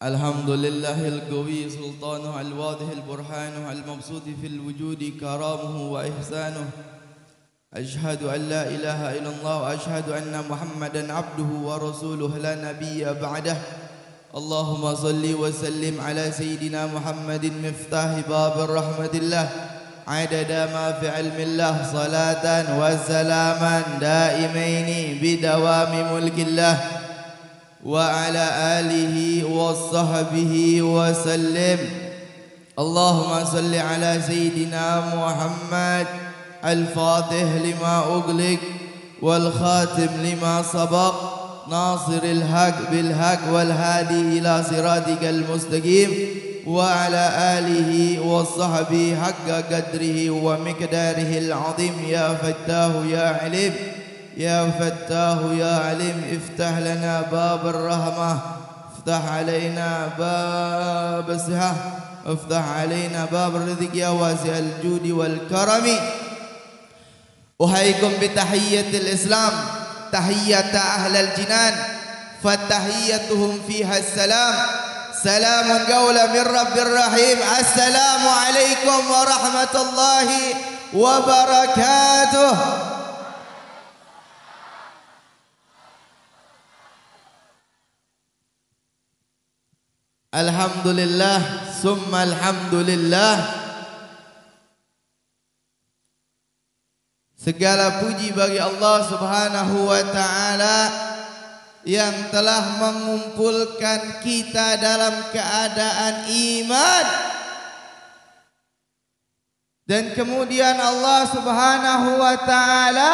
الحمد لله القوي سلطانه الواضح البرهان المبسوط في الوجود كرامه وإحسانه أشهد أن لا إله إلا الله وأشهد أن محمدا عبده ورسوله لا نبي بعده اللهم صل وسلم على سيدنا محمد مفتاح باب الرحمة الله عدد ما في علم الله صلاة وسلاما دائمين بدوام ملك الله وعلى آله وصحبه وسلم اللهم صل على سيدنا محمد الفاتح لما أغلق والخاتم لما سبق ناصر الحق بالحق والهادي إلى صراطك المستقيم وعلى آله وصحبه حق قدره ومقداره العظيم يا فتاه يا عليم يا فتاه يا عليم افتح لنا باب الرحمة افتح علينا باب الصحة افتح علينا باب الرزق يا واسع الجود والكرم أحييكم بتحية الإسلام تحية أهل الجنان فتحيتهم فيها السلام سلام قولا من رب الرحيم السلام عليكم ورحمة الله وبركاته. Alhamdulillah summa alhamdulillah. Segala puji bagi Allah Subhanahu wa ta'ala yang telah mengumpulkan kita dalam keadaan iman. Dan kemudian Allah Subhanahu wa ta'ala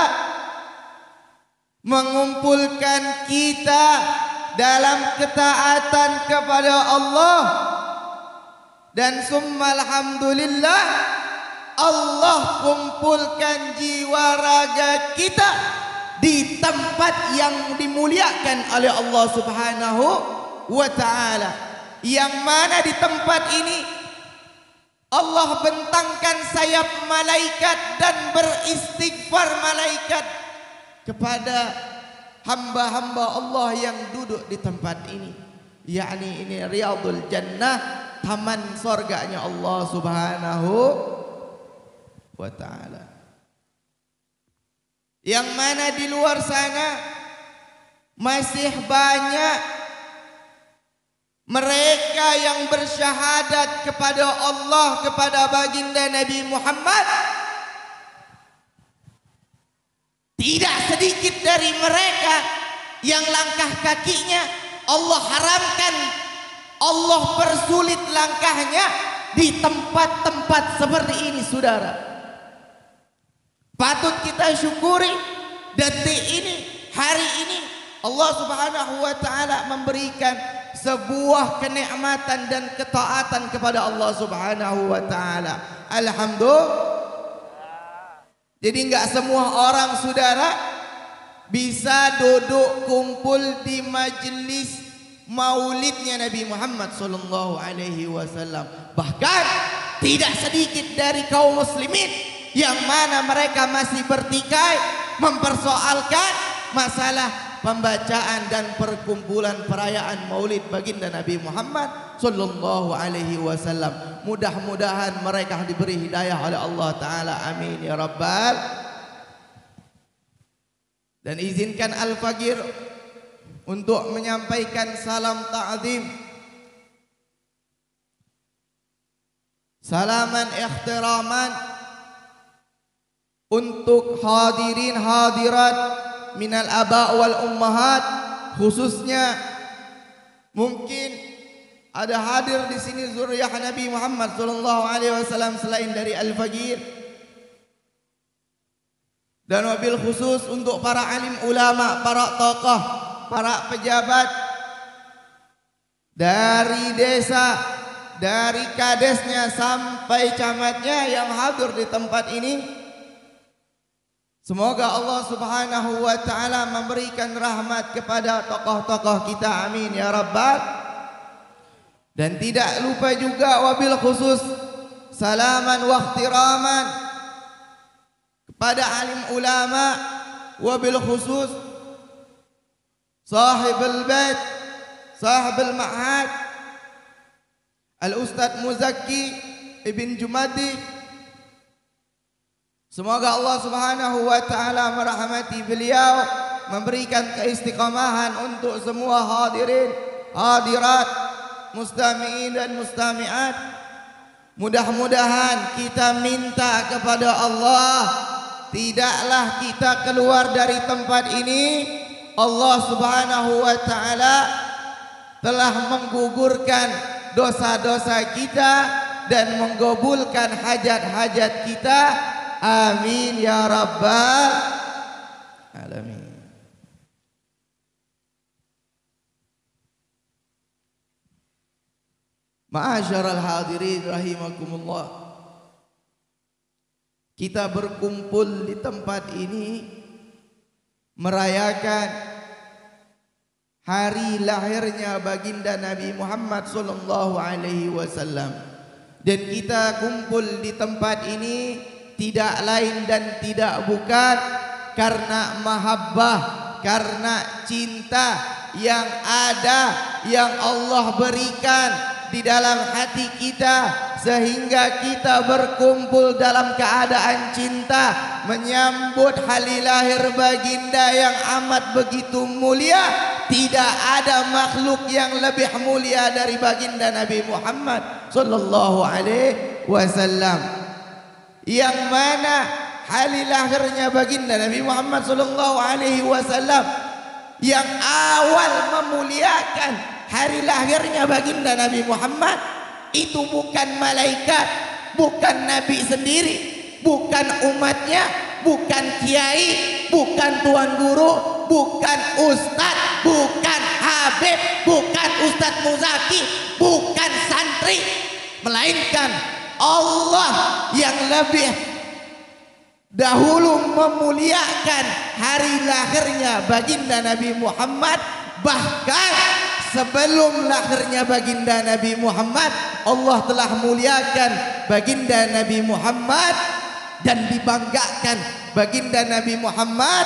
mengumpulkan kita dalam ketaatan kepada Allah. Dan summa alhamdulillah, Allah kumpulkan jiwa raga kita di tempat yang dimuliakan oleh Allah Subhanahu wa ta'ala. Yang mana di tempat ini Allah bentangkan sayap malaikat dan beristighfar malaikat kepada hamba-hamba Allah yang duduk di tempat ini. Yakni ini Riyadul Jannah, taman surganya Allah Subhanahu wa ta'ala. Yang mana di luar sana masih banyak mereka yang bersyahadat kepada Allah, kepada baginda Nabi Muhammad. Tidak sedikit dari mereka yang langkah kakinya Allah haramkan, Allah persulit langkahnya di tempat-tempat seperti ini, saudara. Patut kita syukuri detik ini, hari ini Allah Subhanahu wa ta'ala memberikan sebuah kenikmatan dan ketaatan kepada Allah Subhanahu wa ta'ala. Alhamdulillah. Jadi enggak semua orang, saudara, bisa duduk kumpul di majelis maulidnya Nabi Muhammad sallallahu alaihi wasallam. Bahkan tidak sedikit dari kaum muslimin yang mana mereka masih bertikai mempersoalkan masalah pembacaan dan perkumpulan perayaan maulid baginda Nabi Muhammad sallallahu alaihi wasallam. Mudah-mudahan mereka diberi hidayah oleh Allah Ta'ala. Amin ya Rabbal. Dan izinkan Al-Faqir untuk menyampaikan salam ta'zim, salaman ikhtiraman untuk hadirin hadirat minal aba wal ummahat, khususnya mungkin ada hadir di sini zuriyah Nabi Muhammad sallallahu alaihi wasallam selain dari Al-Faqir, dan wabil khusus untuk para alim ulama, para tokoh, para pejabat dari desa, dari kadesnya sampai camatnya yang hadir di tempat ini. Semoga Allah Subhanahu wa taala memberikan rahmat kepada tokoh-tokoh kita, amin ya rabbal. Dan tidak lupa juga wabil khusus salaman wa ikhtiraman kepada alim ulama, wabil khusus sahibul bait, sahibul ma'had, Al-Ustadz Muzakki Ibn Jumadi. Semoga Allah Subhanahu wa taala merahmati beliau, memberikan keistiqamahan untuk semua hadirin, hadirat, mustami'in dan mustami'at. Mudah-mudahan kita minta kepada Allah, tidaklah kita keluar dari tempat ini, Allah Subhanahu wa taala telah menggugurkan dosa-dosa kita dan menggabulkan hajat-hajat kita. Amin ya rabbal alamin. Ma'asyiral hadirin rahimakumullah, kita berkumpul di tempat ini merayakan hari lahirnya baginda Nabi Muhammad sallallahu alaihi wasallam, dan kita kumpul di tempat ini tidak lain dan tidak bukan karena mahabbah, karena cinta yang ada, yang Allah berikan di dalam hati kita, sehingga kita berkumpul dalam keadaan cinta menyambut hari lahir baginda yang amat begitu mulia. Tidak ada makhluk yang lebih mulia dari baginda Nabi Muhammad sallallahu alaihi wasallam, yang mana hari lahirnya baginda Nabi Muhammad sallallahu alaihi wasallam yang awal memuliakan hari lahirnya baginda Nabi Muhammad itu bukan malaikat, bukan nabi sendiri, bukan umatnya, bukan kiai, bukan tuan guru, bukan ustadz, bukan habib, bukan Ustadz Muzaki, bukan santri, melainkan Allah yang lebih dahulu memuliakan hari lahirnya baginda Nabi Muhammad. Bahkan sebelum lahirnya baginda Nabi Muhammad, Allah telah muliakan baginda Nabi Muhammad dan dibanggakan baginda Nabi Muhammad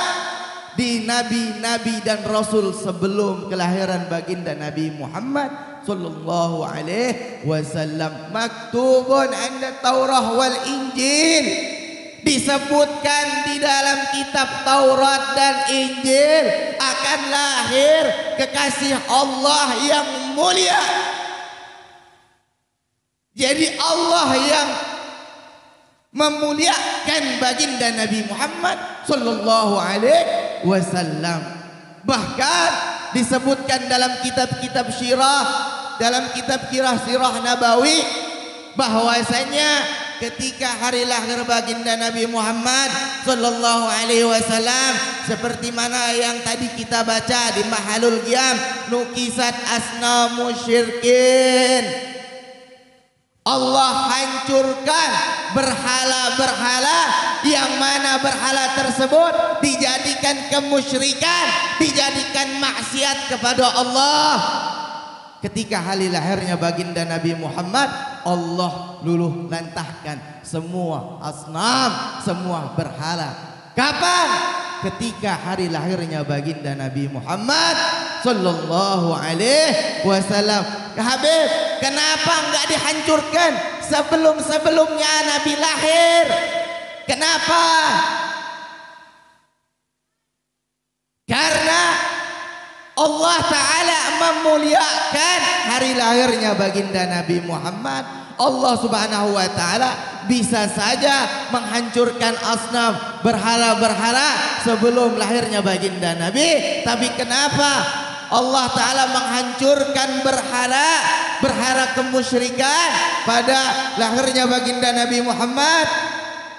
di nabi-nabi dan rasul sebelum kelahiran baginda Nabi Muhammad sallallahu alaihi wasallam. Maktubun 'inda Taurah wal Injil, disebutkan di dalam kitab Taurat dan Injil akan lahir kekasih Allah yang mulia. Jadi Allah yang memuliakan baginda Nabi Muhammad sallallahu alaihi wasallam. Bahkan disebutkan dalam kitab-kitab syirah, dalam kitab sirah Nabawi, bahwasanya ketika hari lahir baginda Nabi Muhammad sallallahu alaihi wasallam, seperti mana yang tadi kita baca di Mahalul Qiyam, nukisat asnamu syirkin, Allah hancurkan berhala-berhala yang mana berhala tersebut dijadikan kemusyrikan, dijadikan maksiat kepada Allah. Ketika hari lahirnya baginda Nabi Muhammad, Allah luluh lantahkan semua asnam, semua berhala. Kapan? Ketika hari lahirnya baginda Nabi Muhammad sallallahu alaihi wasallam. Habib, kenapa enggak dihancurkan sebelum-sebelumnya Nabi lahir? Kenapa? Karena Allah Ta'ala memuliakan hari lahirnya baginda Nabi Muhammad. Allah Subhanahu wa Ta'ala bisa saja menghancurkan asnam berhala-berhala sebelum lahirnya baginda Nabi. Tapi kenapa Allah Ta'ala menghancurkan berhala kemusyrikan pada lahirnya baginda Nabi Muhammad?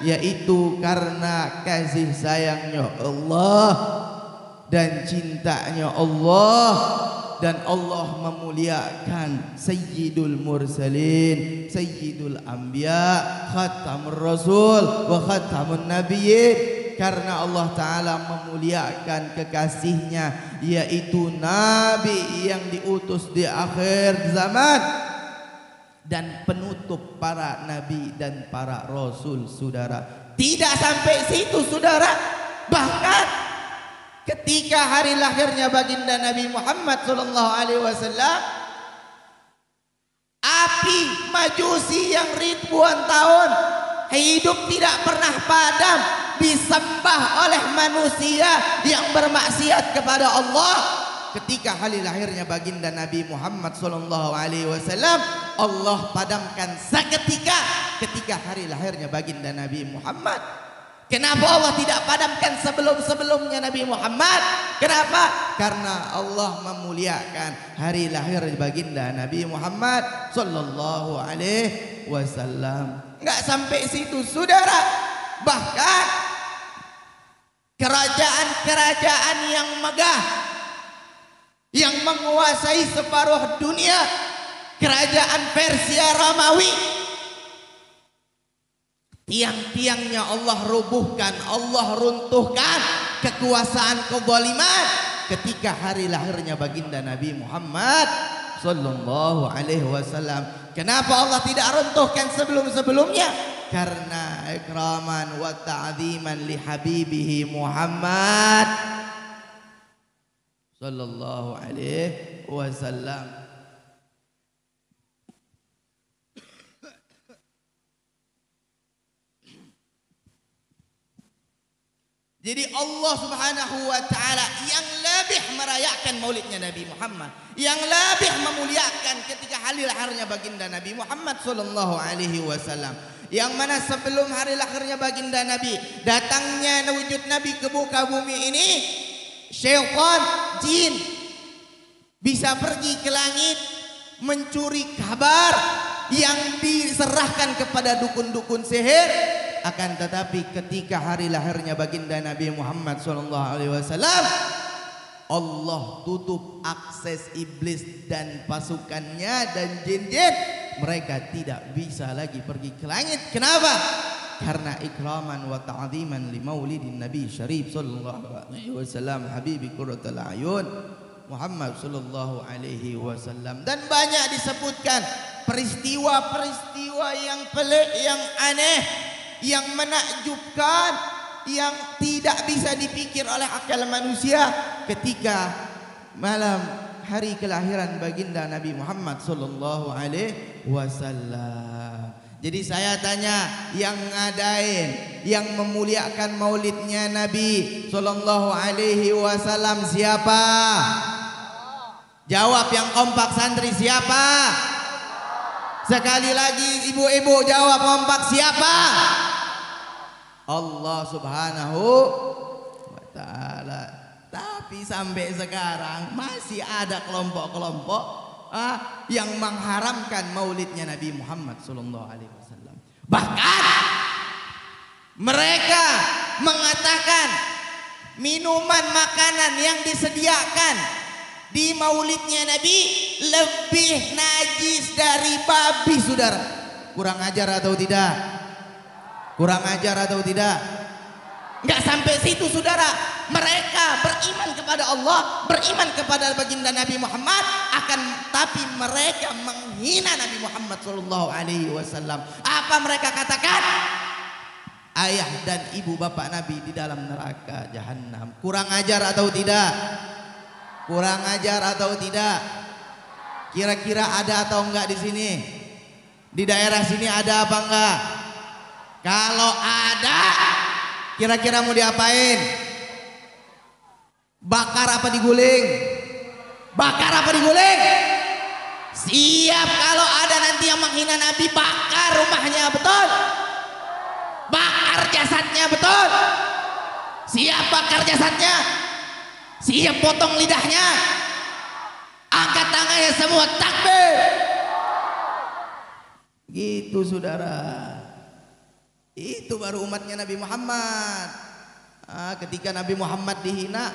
Yaitu karena kasih sayangnya Allah dan cintanya Allah, dan Allah memuliakan Sayyidul Mursalin, Sayyidul Anbiya, Khatamur Rasul wa Khatamun Nabiyyin. Karena Allah Ta'ala memuliakan kekasihnya, yaitu Nabi yang diutus di akhir zaman dan penutup para Nabi dan para Rasul, saudara. Tidak sampai situ, saudara. Bahkan ketika hari lahirnya baginda Nabi Muhammad SAW, api majusi yang ribuan tahun hidup tidak pernah padam, disembah oleh manusia yang bermaksiat kepada Allah. Ketika hari lahirnya baginda Nabi Muhammad SAW, Allah padamkan seketika ketika hari lahirnya baginda Nabi Muhammad. Kenapa Allah tidak padamkan sebelum-sebelumnya Nabi Muhammad? Kenapa? Karena Allah memuliakan hari lahir baginda Nabi Muhammad sallallahu alaihi wasallam. Enggak sampai situ, saudara. Bahkan kerajaan-kerajaan yang megah yang menguasai separuh dunia, kerajaan Persia Romawi, tiang-tiangnya Allah rubuhkan, Allah runtuhkan kekuasaan kezaliman ketika hari lahirnya baginda Nabi Muhammad sallallahu alaihi wasallam. Kenapa Allah tidak runtuhkan sebelum-sebelumnya? Karena ikraman wa ta'ziman li habibihi Muhammad sallallahu alaihi wasallam. Jadi Allah Subhanahu wa Ta'ala yang lebih merayakan maulidnya Nabi Muhammad, yang lebih memuliakan ketika hari lahirnya baginda Nabi Muhammad sallallahu alaihi wasallam, yang mana sebelum hari lahirnya baginda Nabi, datangnya wujud Nabi ke muka bumi ini, syaitan, jin bisa pergi ke langit mencuri kabar yang diserahkan kepada dukun-dukun sihir. Akan tetapi ketika hari lahirnya baginda Nabi Muhammad SAW, Allah tutup akses iblis dan pasukannya dan jin-jin. Mereka tidak bisa lagi pergi ke langit. Kenapa? Karena ikraman wa ta'ziman li maulidin Nabi Syarif sallallahu alaihi wasallam, habibi qurratul ayun Muhammad sallallahu alaihi wasallam. Dan banyak disebutkan peristiwa-peristiwa yang pelik, yang aneh, yang menakjubkan, yang tidak bisa dipikir oleh akal manusia ketika malam hari kelahiran baginda Nabi Muhammad sallallahu alaihi wasallam. Jadi saya tanya, yang ngadain, yang memuliakan maulidnya Nabi sallallahu alaihi wasallam siapa? Jawab yang kompak santri, siapa? Sekali lagi ibu-ibu jawab kompak, siapa? Allah Subhanahu wa Ta'ala. Tapi sampai sekarang masih ada kelompok-kelompok yang mengharamkan maulidnya Nabi Muhammad sallallahu alaihi wasallam. Bahkan mereka mengatakan minuman makanan yang disediakan di maulidnya Nabi lebih najis dari babi, saudara. Kurang ajar atau tidak? Kurang ajar atau tidak? Enggak sampai situ, saudara. Mereka beriman kepada Allah, beriman kepada baginda Nabi Muhammad, tapi mereka menghina Nabi Muhammad sallallahu alaihi wasallam. Apa mereka katakan? Ayah dan ibu bapak Nabi di dalam neraka jahanam. Kurang ajar atau tidak? Kurang ajar atau tidak? Kira-kira ada atau enggak di sini? Di daerah sini ada apa enggak? Kalau ada, kira-kira mau diapain? Bakar apa diguling? Bakar apa diguling? Siap kalau ada nanti yang menghina Nabi, bakar rumahnya, betul? Bakar jasadnya, betul? Siap bakar jasadnya? Siap potong lidahnya? Angkat tangannya semua, takbir. Gitu saudara. Itu baru umatnya Nabi Muhammad. Ketika Nabi Muhammad dihina,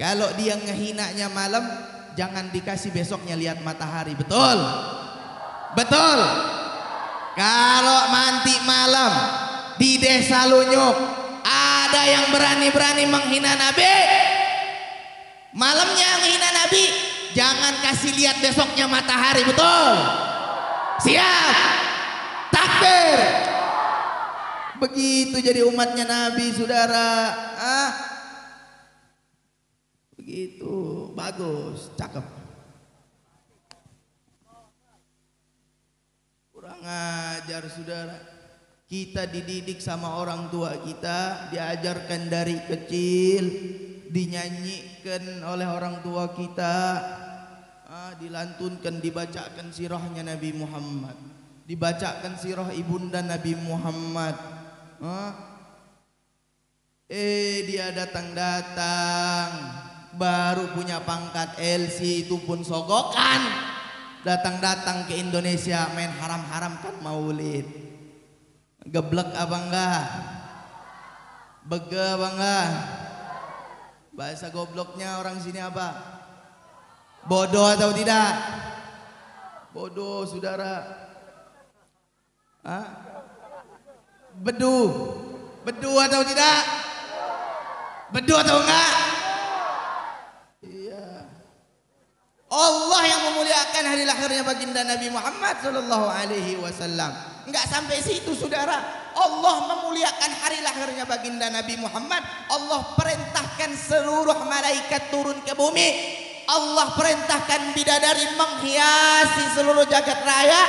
kalau dia ngehinanya malam, jangan dikasih besoknya lihat matahari, betul? Betul. Kalau nanti malam di desa Lunyuk ada yang berani-berani menghina Nabi, malamnya menghina Nabi, jangan kasih lihat besoknya matahari, betul? Siap, takbir. Begitu jadi umatnya Nabi, saudara. Begitu, bagus, cakep. Kurang ajar saudara. Kita dididik sama orang tua kita, diajarkan dari kecil, dinyanyikan oleh orang tua kita, dilantunkan, dibacakan sirahnya Nabi Muhammad, dibacakan sirah ibunda Nabi Muhammad. Dia datang-datang baru punya pangkat LC, itu pun sogokan, datang-datang ke Indonesia main haram-haram kan maulid. Geblek apa enggak? Bege apa enggak? Bahasa gobloknya orang sini apa? Bodoh atau tidak? Bodoh saudara. Bedu. Bedu atau tidak? Bedu atau enggak? Iya. Allah yang memuliakan hari lahirnya baginda Nabi Muhammad sallallahu alaihi wasallam. Enggak sampai situ saudara. Allah memuliakan hari lahirnya baginda Nabi Muhammad. Allah perintahkan seluruh malaikat turun ke bumi. Allah perintahkan bidadari menghiasi seluruh jagat raya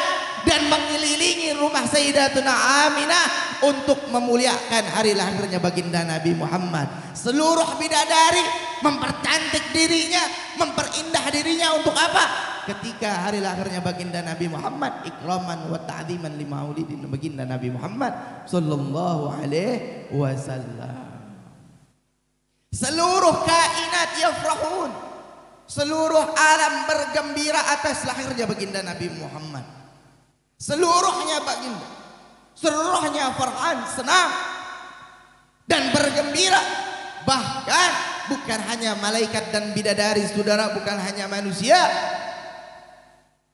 dan mengelilingi rumah Sayyidatuna Aminah untuk memuliakan hari lahirnya baginda Nabi Muhammad. Seluruh bidadari mempercantik dirinya, memperindah dirinya untuk apa? Ketika hari lahirnya baginda Nabi Muhammad, ikraman wa ta'ziman li maulidin baginda Nabi Muhammad sallallahu alaihi wasallam. Seluruh kainat yafrahun, seluruh alam bergembira atas lahirnya baginda Nabi Muhammad. Seluruhnya baginda, seluruhnya farhan, senang dan bergembira. Bahkan bukan hanya malaikat dan bidadari saudara, bukan hanya manusia.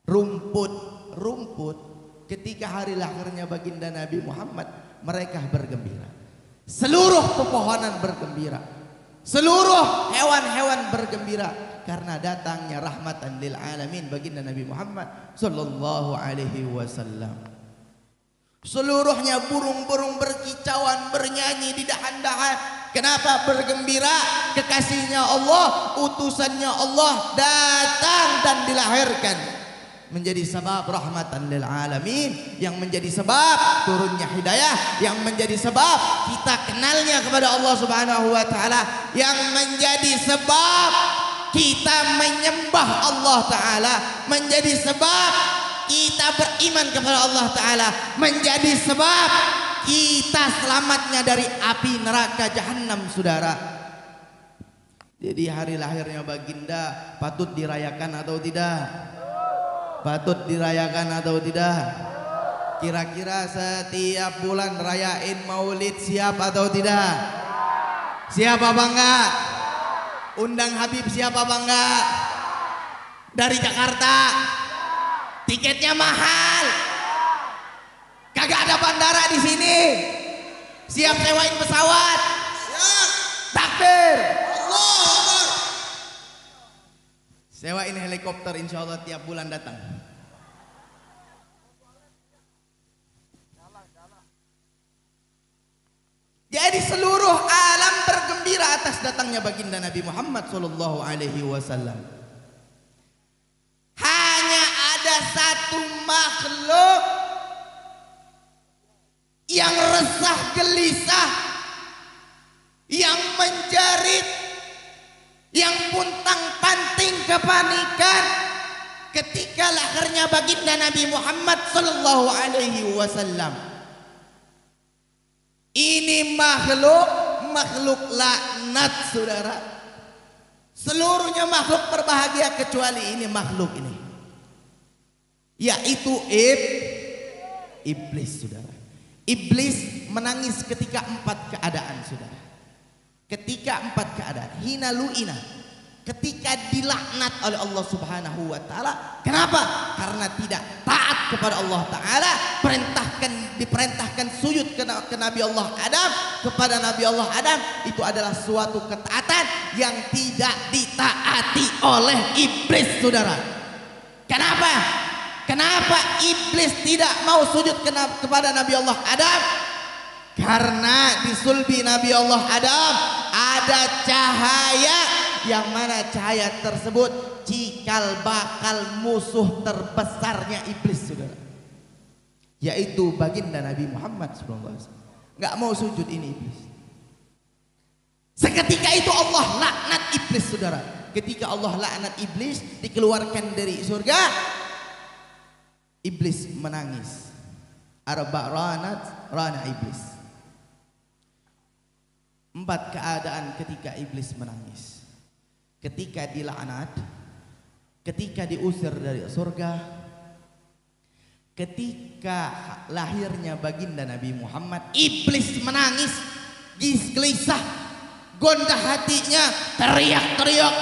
Rumput ketika hari lahirnya baginda Nabi Muhammad, mereka bergembira. Seluruh pepohonan bergembira, seluruh hewan-hewan bergembira karena datangnya rahmatan lil alamin baginda Nabi Muhammad sallallahu alaihi wasallam. Seluruhnya burung-burung berkicauan, bernyanyi di dahan-dahan. Kenapa bergembira? Kekasihnya Allah, utusannya Allah datang dan dilahirkan, menjadi sebab rahmatan lil alamin, yang menjadi sebab turunnya hidayah, yang menjadi sebab kita kenalnya kepada Allah Subhanahu wa taala, yang menjadi sebab kita menyembah Allah taala, menjadi sebab kita beriman kepada Allah taala, menjadi sebab kita selamatnya dari api neraka jahanam saudara. Jadi hari lahirnya baginda patut dirayakan atau tidak? Patut dirayakan atau tidak? Kira-kira setiap bulan rayain maulid siap atau tidak? Siap apa enggak? Undang Habib siap apa enggak? Dari Jakarta. Tiketnya mahal. Kagak ada bandara di sini. Siap sewain pesawat? Siap. Takbir. Allahu Akbar. Sewain helikopter insya Allah tiap bulan datang. Jadi seluruh alam bergembira atas datangnya baginda Nabi Muhammad sallallahu alaihi wasallam. Hanya ada satu makhluk yang resah gelisah, yang menjerit, yang puntang kepanikan ketika lahirnya baginda Nabi Muhammad sallallahu alaihi wasallam. Ini makhluk laknat, saudara. Seluruhnya makhluk berbahagia kecuali ini makhluk ini, yaitu iblis, saudara. Iblis menangis ketika 4 keadaan, saudara. Ketika 4 keadaan, hina lu'ina, ketika dilaknat oleh Allah Subhanahu wa taala. Kenapa? Karena tidak taat kepada Allah taala, diperintahkan sujud ke Nabi Allah Adam, kepada Nabi Allah Adam. Itu adalah suatu ketaatan yang tidak ditaati oleh iblis, saudara. Kenapa? Kenapa iblis tidak mau sujud kepada Nabi Allah Adam? Karena di sulbi Nabi Allah Adam ada cahaya, yang mana cahaya tersebut cikal bakal musuh terbesarnya iblis, saudara, yaitu baginda Nabi Muhammad SAW. Nggak mau sujud ini iblis. Seketika itu Allah laknat iblis, saudara. Ketika Allah laknat iblis, dikeluarkan dari surga, iblis menangis. Rana iblis. 4 keadaan ketika iblis menangis. Ketika dilaknat, ketika diusir dari surga, ketika lahirnya baginda Nabi Muhammad, iblis menangis, gelisah, gondah hatinya, teriak-teriak,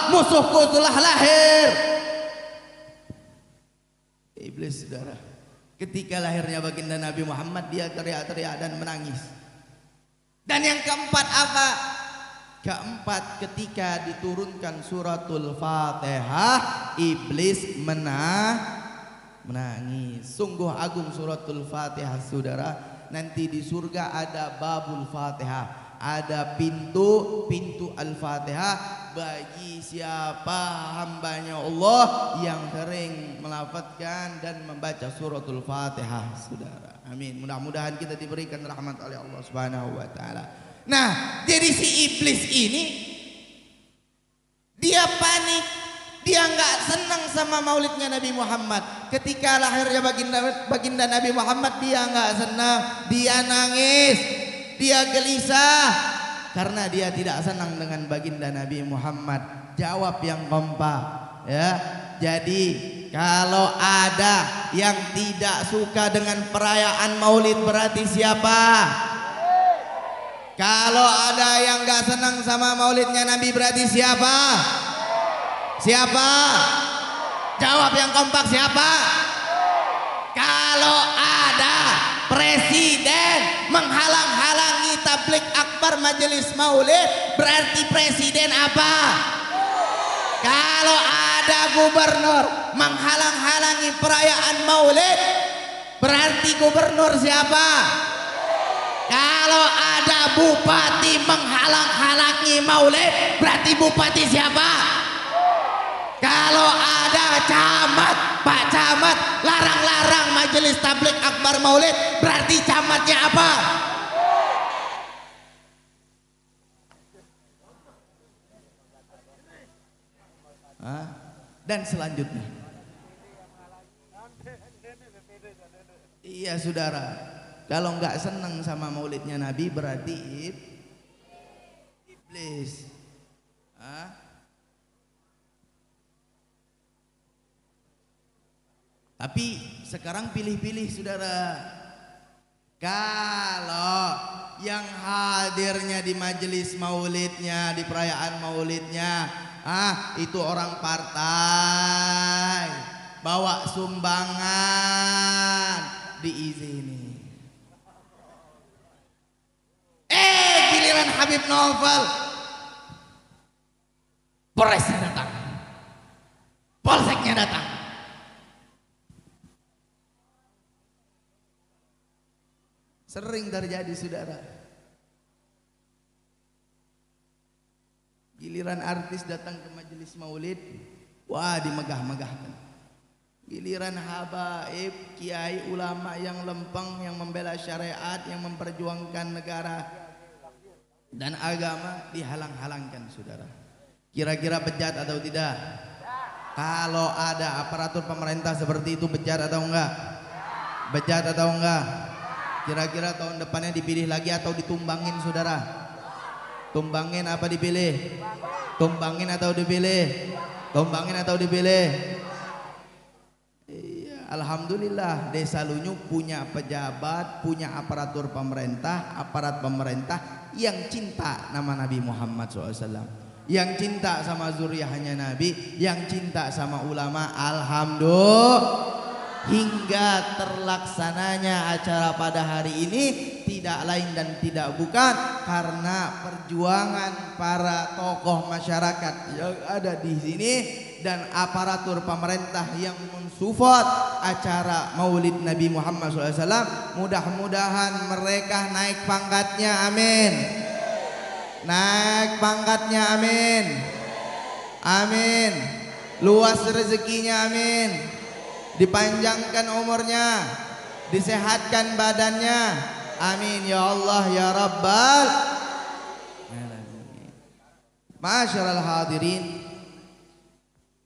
musuhku telah lahir. Iblis, saudara, ketika lahirnya baginda Nabi Muhammad, dia teriak-teriak dan menangis. Dan yang keempat apa? Keempat, ketika diturunkan suratul Fatihah, iblis menangis. Sungguh agung suratul Fatihah, saudara. Nanti di surga ada babul Fatihah, ada pintu Al-Fatihah bagi siapa hambanya Allah yang sering melafadzkan dan membaca suratul Fatihah, saudara. Amin. Mudah-mudahan kita diberikan rahmat oleh Allah Subhanahu wa taala. Nah, jadi si iblis ini dia panik, dia nggak senang sama maulidnya Nabi Muhammad. Ketika lahirnya baginda Nabi Muhammad, dia nggak senang, dia nangis, dia gelisah karena dia tidak senang dengan baginda Nabi Muhammad. Jawab yang kompak, ya. Jadi kalau ada yang tidak suka dengan perayaan maulid, berarti siapa? Kalau ada yang gak senang sama maulidnya Nabi, berarti siapa? Siapa? Jawab yang kompak, siapa? Kalau ada presiden menghalang-halangi tablik akbar majelis maulid, berarti presiden apa? Kalau ada gubernur menghalang-halangi perayaan maulid, berarti gubernur siapa? Kalau ada bupati menghalang-halangi maulid, berarti bupati siapa? Kalau ada camat, Pak Camat larang-larang majelis tablik akbar maulid, berarti camatnya apa? Dan selanjutnya, iya saudara, kalau nggak senang sama maulidnya Nabi, berarti iblis. Tapi sekarang pilih-pilih, saudara. Kalau yang hadirnya di majelis maulidnya, di perayaan maulidnya, itu orang partai, bawa sumbangan, diizini. Giliran Habib Novel, Polresnya datang, Polseknya datang. Sering terjadi, saudara. Giliran artis datang ke majelis maulid, wah dimegah-megahkan. Giliran habaib, kiai, ulama yang lempeng, yang membela syariat, yang memperjuangkan negara dan agama, dihalang-halangkan, saudara. Kira-kira bejat atau tidak? Kalau ada aparatur pemerintah seperti itu bejat atau enggak? Bejat atau enggak? Kira-kira tahun depannya dipilih lagi atau ditumbangin saudara? Tumbangin apa dipilih? Tumbangin atau dipilih? Tumbangin atau dipilih? Iya, alhamdulillah Desa Lunyuk punya pejabat, punya aparatur pemerintah, aparat pemerintah yang cinta nama Nabi Muhammad SAW, yang cinta sama zuriyahnya Nabi, yang cinta sama ulama. Alhamdulillah, hingga terlaksananya acara pada hari ini tidak lain dan tidak bukan karena perjuangan para tokoh masyarakat yang ada di sini dan aparatur pemerintah yang mensupport acara Maulid Nabi Muhammad SAW. Mudah-mudahan mereka naik pangkatnya, amin. Naik pangkatnya, amin. Amin. Luas rezekinya, amin. Dipanjangkan umurnya, disehatkan badannya, amin ya Allah ya Rabbal alamin. Masyarul hadirin,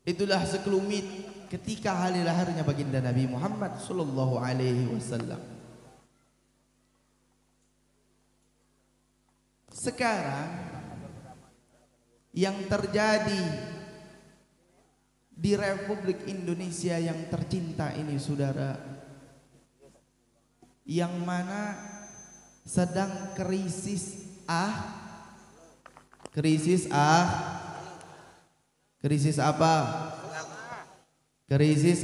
itulah sekelumit ketika hari lahirnya baginda Nabi Muhammad sallallahu alaihi wasallam. Sekarang yang terjadi di Republik Indonesia yang tercinta ini saudara, yang mana sedang krisis krisis apa? Krisis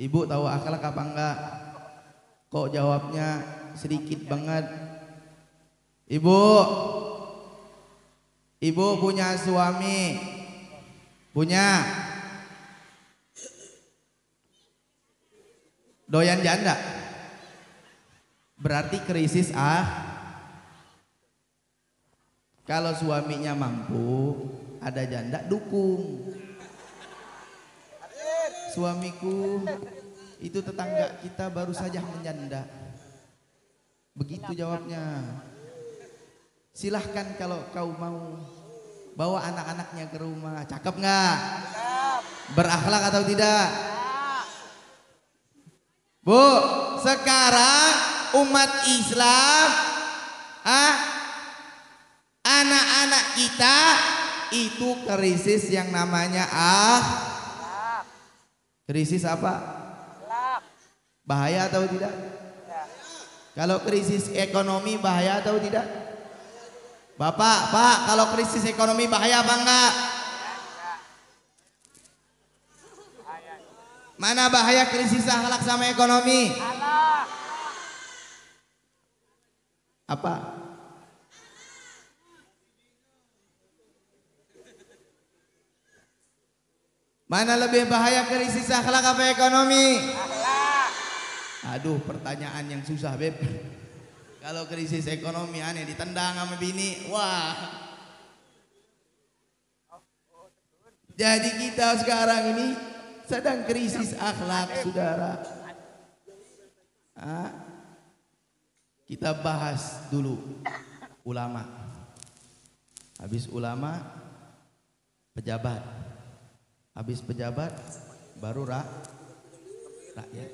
Ibu tahu akhlak apa enggak? Kok jawabnya sedikit banget? Ibu punya suami? Punya? Doyan janda? Berarti krisis Kalau suaminya mampu, ada janda, dukung. Suamiku itu tetangga kita baru saja menjanda. Begitu jawabnya. Silahkan kalau kau mau bawa anak-anaknya ke rumah. Cakep nggak? Berakhlak atau tidak? Bu, sekarang umat Islam, anak-anak kita itu krisis yang namanya krisis apa? Bahaya atau tidak? Kalau krisis ekonomi bahaya atau tidak? Bapak, Pak, kalau krisis ekonomi bahaya apa enggak? Mana bahaya krisis akhlak sama ekonomi? Apa? Mana lebih bahaya krisis akhlak apa ekonomi? Aduh, pertanyaan yang susah, Beb. Kalau krisis ekonomi aneh ditendang sama bini, wah. Jadi kita sekarang ini sedang krisis akhlak, saudara. Kita bahas dulu ulama. Habis ulama, pejabat. Habis pejabat, baru rakyat.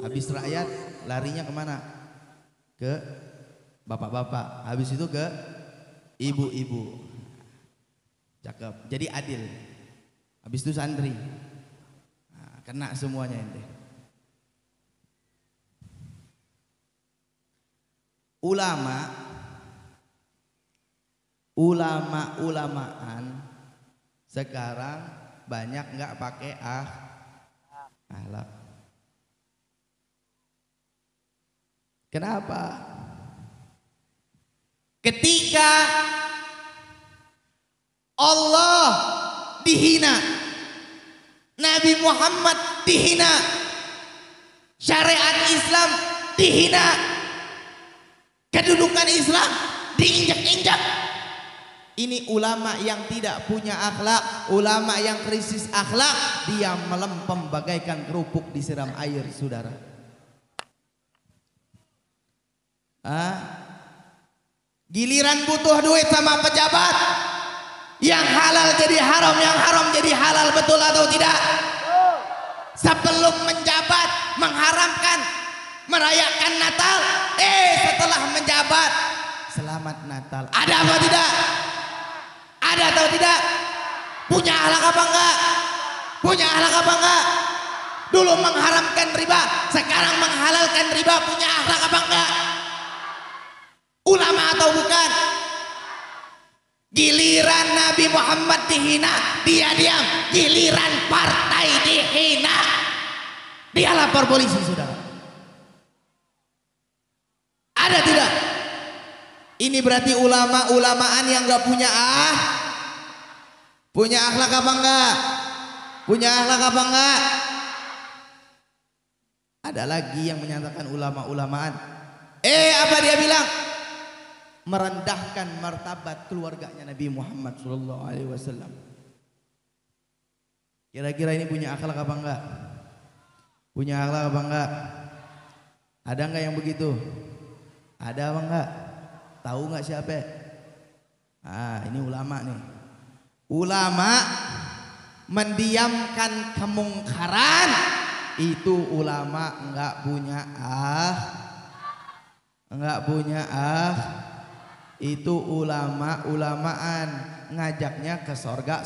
Habis rakyat, larinya kemana? Ke bapak-bapak, habis itu ke ibu-ibu. Cakep, jadi adil. Habis itu santri, kena semuanya ente. Ulama-ulamaan sekarang banyak nggak pakai akhlak. Kenapa? Ketika Allah dihina, Nabi Muhammad dihina, syariat Islam dihina, kedudukan Islam diinjak-injak. Ini ulama yang tidak punya akhlak, ulama yang krisis akhlak, dia melempem bagaikan kerupuk disiram air, saudara. Giliran butuh duit sama pejabat, Yang halal jadi haram, yang haram jadi halal, betul atau tidak? Sebelum menjabat mengharamkan merayakan Natal, setelah menjabat selamat Natal. Ada apa tidak? Ada atau tidak? Punya akhlak apa enggak? Punya akhlak apa enggak? Dulu mengharamkan riba, sekarang menghalalkan riba, punya akhlak apa enggak? Ulama atau bukan? Giliran Nabi Muhammad dihina, dia diam. Giliran partai dihina, dia lapor polisi, saudara. Ada tidak? Ini berarti ulama-ulamaan yang gak punya punya akhlak apa enggak? Punya akhlak apa enggak? Ada lagi yang menyatakan ulama-ulamaan. Apa dia bilang? Merendahkan martabat keluarganya Nabi Muhammad SAW. Kira-kira ini punya akhlak apa enggak? Punya akhlak apa enggak? Ada enggak yang begitu? Ada apa enggak? Tahu enggak siapa? Ini ulama nih. Ulama mendiamkan kemungkaran, itu ulama enggak punya itu ulama-ulamaan ngajaknya ke sorga.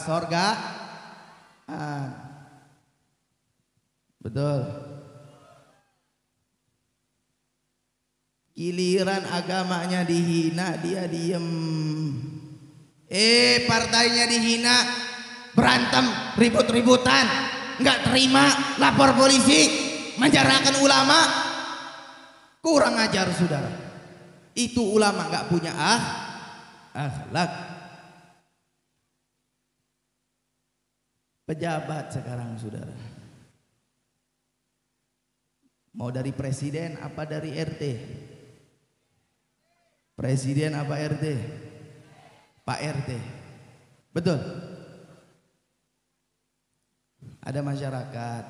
Betul. Giliran agamanya dihina, dia diem. Partainya dihina, berantem, ribut-ributan, nggak terima, lapor polisi, menjarakan ulama. Kurang ajar, saudara. Itu ulama nggak punya akhlak. Pejabat sekarang, saudara, mau dari presiden apa dari RT? Presiden apa RT? Pak RT. Betul. Ada masyarakat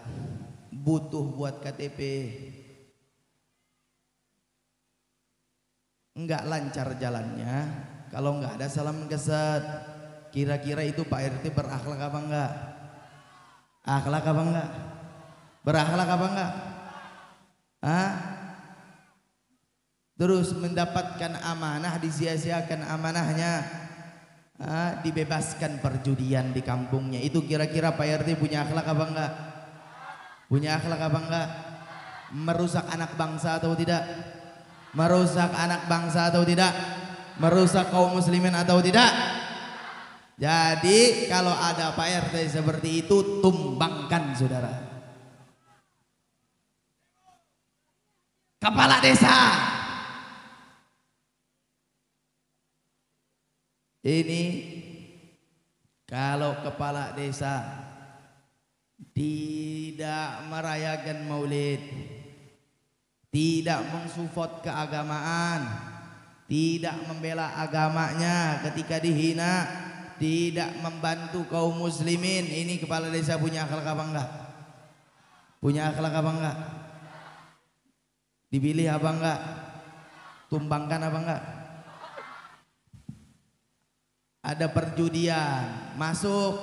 butuh buat KTP, enggak lancar jalannya, kalau enggak ada salam keset. Kira-kira itu Pak RT berakhlak apa enggak? Akhlak apa enggak? Berakhlak apa enggak? Terus mendapatkan amanah, disia-siakan amanahnya, dibebaskan perjudian di kampungnya. Itu kira-kira Pak RT punya akhlak apa enggak? Punya akhlak apa enggak? Merusak anak bangsa atau tidak? Merusak anak bangsa atau tidak? Merusak kaum muslimin atau tidak? Jadi kalau ada Pak RT seperti itu, tumbangkan, saudara. Kepala desa ini, kalau kepala desa tidak merayakan maulid, tidak mensupport keagamaan, tidak membela agamanya ketika dihina, tidak membantu kaum muslimin, ini kepala desa punya akhlak apa enggak? Punya akhlak apa enggak? Dipilih apa enggak? Tumbangkan apa enggak? Ada perjudian masuk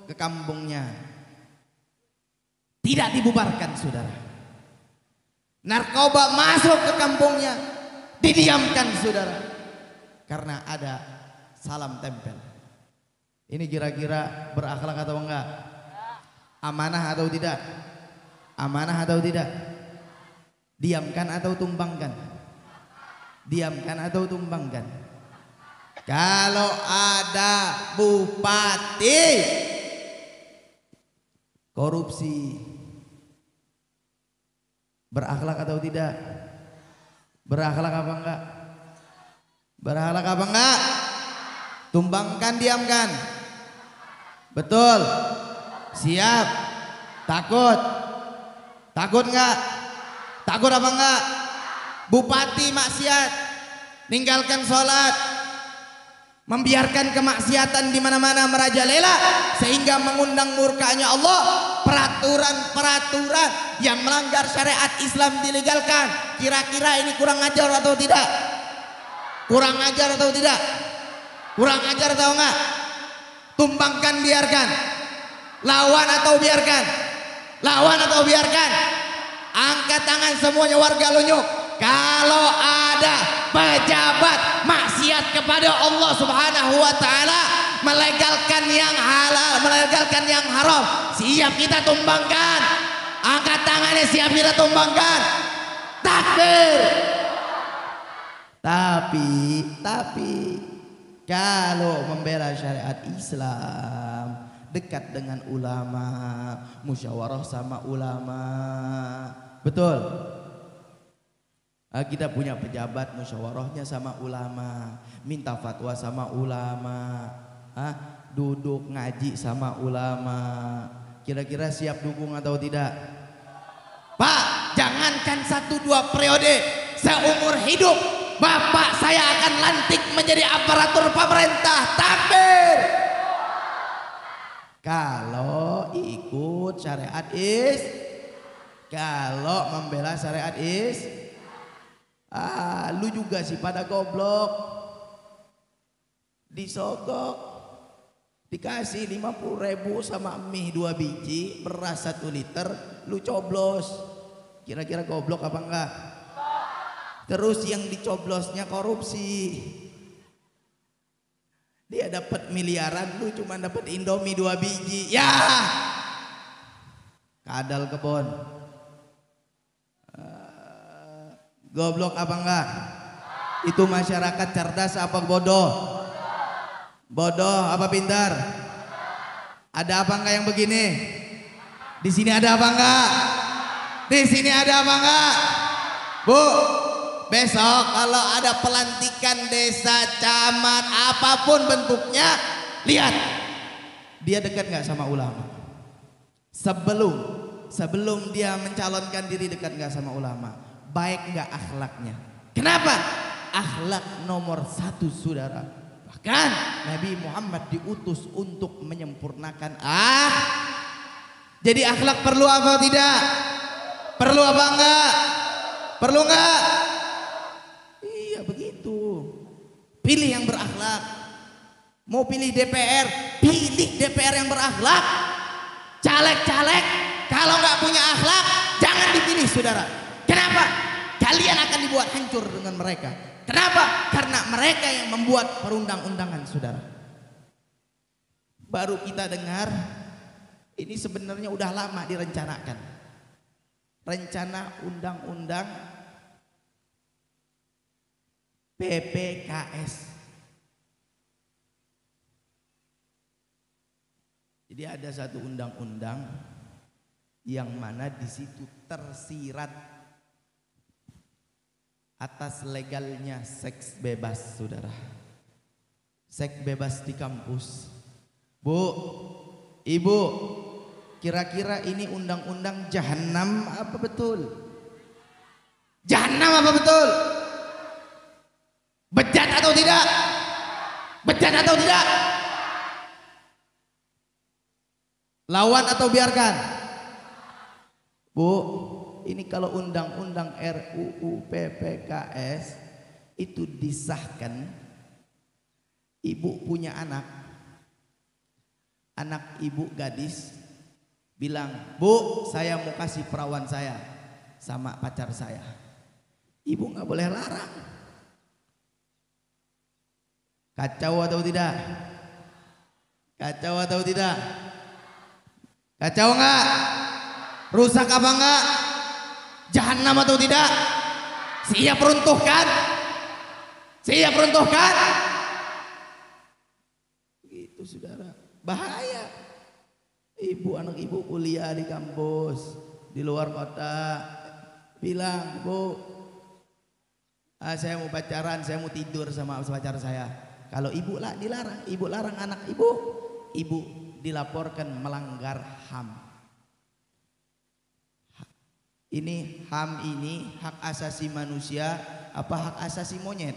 ke kampungnya, tidak dibubarkan, saudara. Narkoba masuk ke kampungnya, didiamkan, saudara, karena ada salam tempel. Ini kira-kira berakhlak atau enggak? Amanah atau tidak? Amanah atau tidak? Diamkan atau tumbangkan? Diamkan atau tumbangkan? Kalau ada bupati korupsi, berakhlak atau tidak? Berakhlak apa enggak? Berakhlak apa enggak? Tumbangkan, diamkan? Betul? Siap? Takut? Takut enggak? Takut apa enggak? Bupati maksiat, ninggalkan sholat, membiarkan kemaksiatan di mana-mana merajalela sehingga mengundang murkanya Allah. Peraturan-peraturan yang melanggar syariat Islam dilegalkan. Kira-kira ini kurang ajar atau tidak? Kurang ajar atau tidak? Kurang ajar atau enggak? Tumbangkan, biarkan. Lawan atau biarkan? Lawan atau biarkan? Angkat tangan semuanya warga Lunyuk. Kalau ada pejabat maksiat kepada Allah Subhanahu wa taala, melegalkan yang halal, melegalkan yang haram, siap kita tumbangkan. Angkat tangannya, siap kita tumbangkan. Takbir. Tapi kalau membela syariat Islam, dekat dengan ulama, musyawarah sama ulama. Betul. Kita punya pejabat, musyawarahnya sama ulama, minta fatwa sama ulama, duduk ngaji sama ulama. Kira-kira siap dukung atau tidak? Pak, jangankan 1-2 periode, seumur hidup Bapak saya akan lantik menjadi aparatur pemerintah. Takbir. Kalau ikut syariat kalau membela syariat lu juga sih pada goblok. Disogok, dikasih 50.000 sama mie 2 biji, beras 1 liter, lu coblos. Kira-kira goblok apa enggak? Terus yang dicoblosnya korupsi. Dia dapat miliaran, lu cuma dapat Indomie 2 biji. Ya, kadal kebon. Goblok apa enggak? Itu masyarakat cerdas apa bodoh? Bodoh apa pintar? Ada apa enggak yang begini? Di sini ada apa enggak? Di sini ada apa enggak? Bu, besok kalau ada pelantikan desa, camat, apapun bentuknya, lihat dia dekat nggak sama ulama. Sebelum dia mencalonkan diri, dekat nggak sama ulama, baik nggak akhlaknya. Kenapa? Akhlak nomor 1, saudara. Bahkan Nabi Muhammad diutus untuk menyempurnakan Jadi akhlak perlu apa tidak? Perlu apa enggak? Perlu enggak? Iya begitu. Pilih yang berakhlak. Mau pilih DPR, pilih DPR yang berakhlak. Caleg-caleg kalau nggak punya akhlak jangan dipilih, saudara. Kenapa? Kalian akan dibuat hancur dengan mereka. Kenapa? Karena mereka yang membuat perundang-undangan, saudara. Baru kita dengar, ini sebenarnya udah lama direncanakan. Rencana undang-undang PPKS. Jadi ada satu undang-undang yang mana di situ tersirat atas legalnya seks bebas, saudara. Seks bebas di kampus. Bu, ibu, kira-kira ini undang-undang jahanam apa betul? Jahanam apa betul? Bejat atau tidak? Bejat atau tidak? Lawan atau biarkan? Bu, ini kalau undang-undang RUU PPKS itu disahkan, ibu punya anak ibu gadis bilang, bu, saya mau kasih perawan saya sama pacar saya. Ibu nggak boleh larang. Kacau atau tidak? Kacau atau tidak? Kacau nggak? Rusak apa enggak? Jahanam atau tidak? Siap runtuhkan? Siap runtuhkan? Gitu, saudara. Bahaya. Anak ibu kuliah di kampus di luar kota, bilang, bu, saya mau pacaran, saya mau tidur sama pacar saya. Kalau ibu lah dilarang, ibu larang anak ibu dilaporkan melanggar HAM. Ini HAM ini hak asasi manusia apa hak asasi monyet?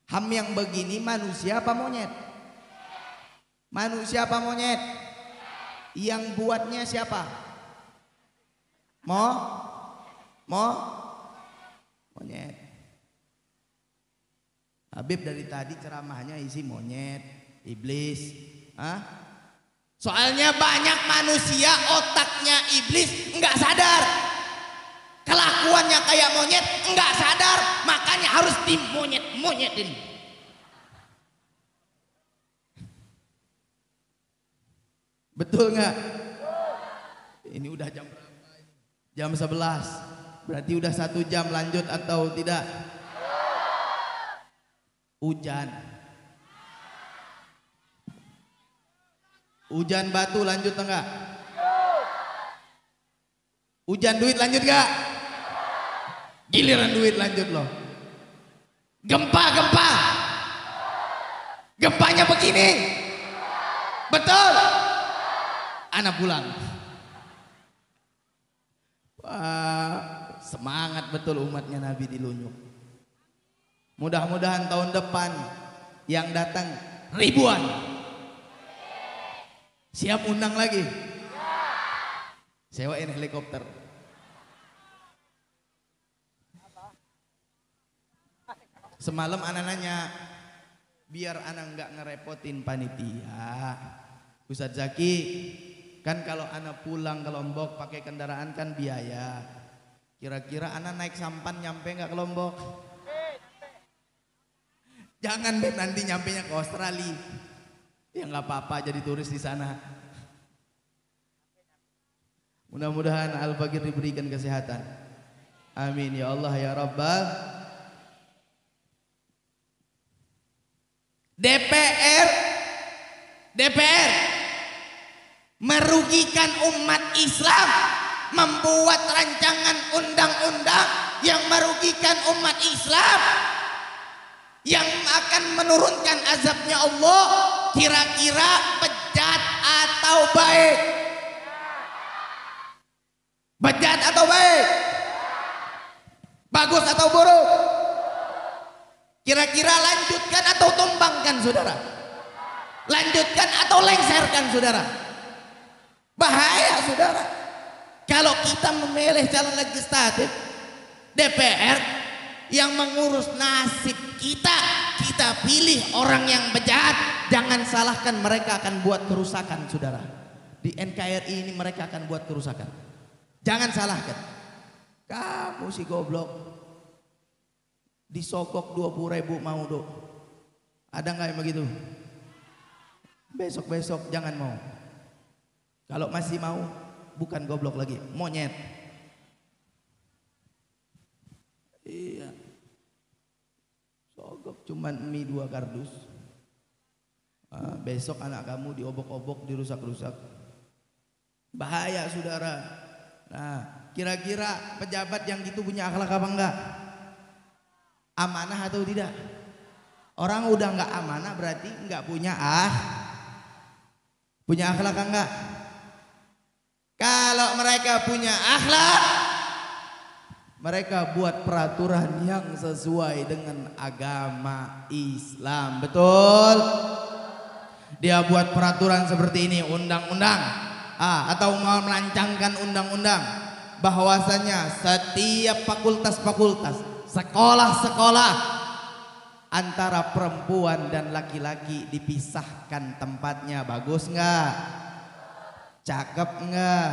HAM yang begini manusia apa monyet? Manusia apa monyet? Yang buatnya siapa? Monyet. Habib dari tadi ceramahnya isi monyet, Iblis. Soalnya banyak manusia otaknya iblis nggak sadar. Kelakuannya kayak monyet nggak sadar, makanya harus dimonyet-monyetin. Betul nggak? Ini udah jam berapa? Jam 11. Berarti udah 1 jam, lanjut atau tidak? Hujan. Hujan batu lanjut enggak? Hujan duit lanjut enggak? Giliran duit lanjut loh. Gempa. Gempanya begini. Betul. Anak pulang. Wah, semangat betul umatnya Nabi dilunyuk. Mudah-mudahan tahun depan yang datang ribuan. Siap undang lagi? Sewain helikopter. Semalam anak nanya, biar anak nggak ngerepotin panitia. Ustadz Zaki, kan kalau anak pulang ke Lombok pakai kendaraan kan biaya. Kira-kira anak naik sampan nyampe nggak ke Lombok? Jangan deh nanti nyampenya ke Australia. Ya nggak apa-apa jadi turis di sana. Mudah-mudahan Al-Fakir diberikan kesehatan. Amin ya Allah ya Rabbal. DPR merugikan umat Islam, membuat rancangan undang-undang yang merugikan umat Islam, yang akan menurunkan azabnya Allah. Kira-kira bejat atau baik? Bejat atau baik? Bagus atau buruk? Kira-kira lanjutkan atau tumbangkan saudara? Lanjutkan atau lengserkan saudara? Bahaya saudara. Kalau kita memilih calon legislatif, DPR yang mengurus nasib kita, kita pilih orang yang bejat. Jangan salahkan, mereka akan buat kerusakan saudara. Di NKRI ini mereka akan buat kerusakan. Jangan salahkan. Kamu si goblok, disokok 20.000 mau dok. Ada nggak yang begitu? Besok-besok jangan mau. Kalau masih mau, bukan goblok lagi, monyet. Iya. Sogok cuman mie 2 kardus. Besok anak kamu diobok-obok, dirusak-rusak. Bahaya saudara. Nah, kira-kira pejabat yang gitu punya akhlak apa enggak? Amanah atau tidak? Orang udah enggak amanah berarti enggak punya punya akhlak enggak? Kalau mereka punya akhlak, mereka buat peraturan yang sesuai dengan agama Islam. Betul? Dia buat peraturan seperti ini, undang-undang, atau mau melancangkan undang-undang bahwasanya setiap fakultas-fakultas, sekolah-sekolah, antara perempuan dan laki-laki dipisahkan tempatnya. Bagus nggak? Cakep nggak?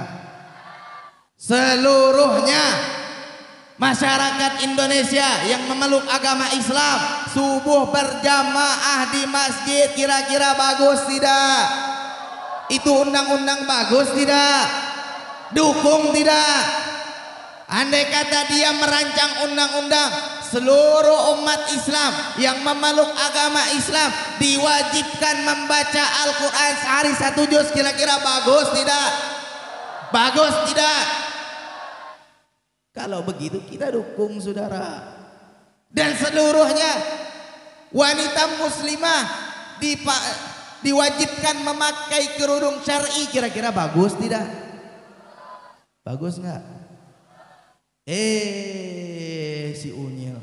Seluruhnya masyarakat Indonesia yang memeluk agama Islam subuh berjamaah di masjid, kira-kira bagus tidak? Itu undang-undang bagus tidak? Dukung tidak? Andai kata dia merancang undang-undang, seluruh umat Islam yang memeluk agama Islam diwajibkan membaca Al-Quran sehari 1 juz, kira-kira bagus tidak? Bagus tidak? Kalau begitu kita dukung saudara. Dan seluruhnya wanita muslimah diwajibkan memakai kerudung syar'i, kira-kira bagus tidak? Bagus nggak? Si unyil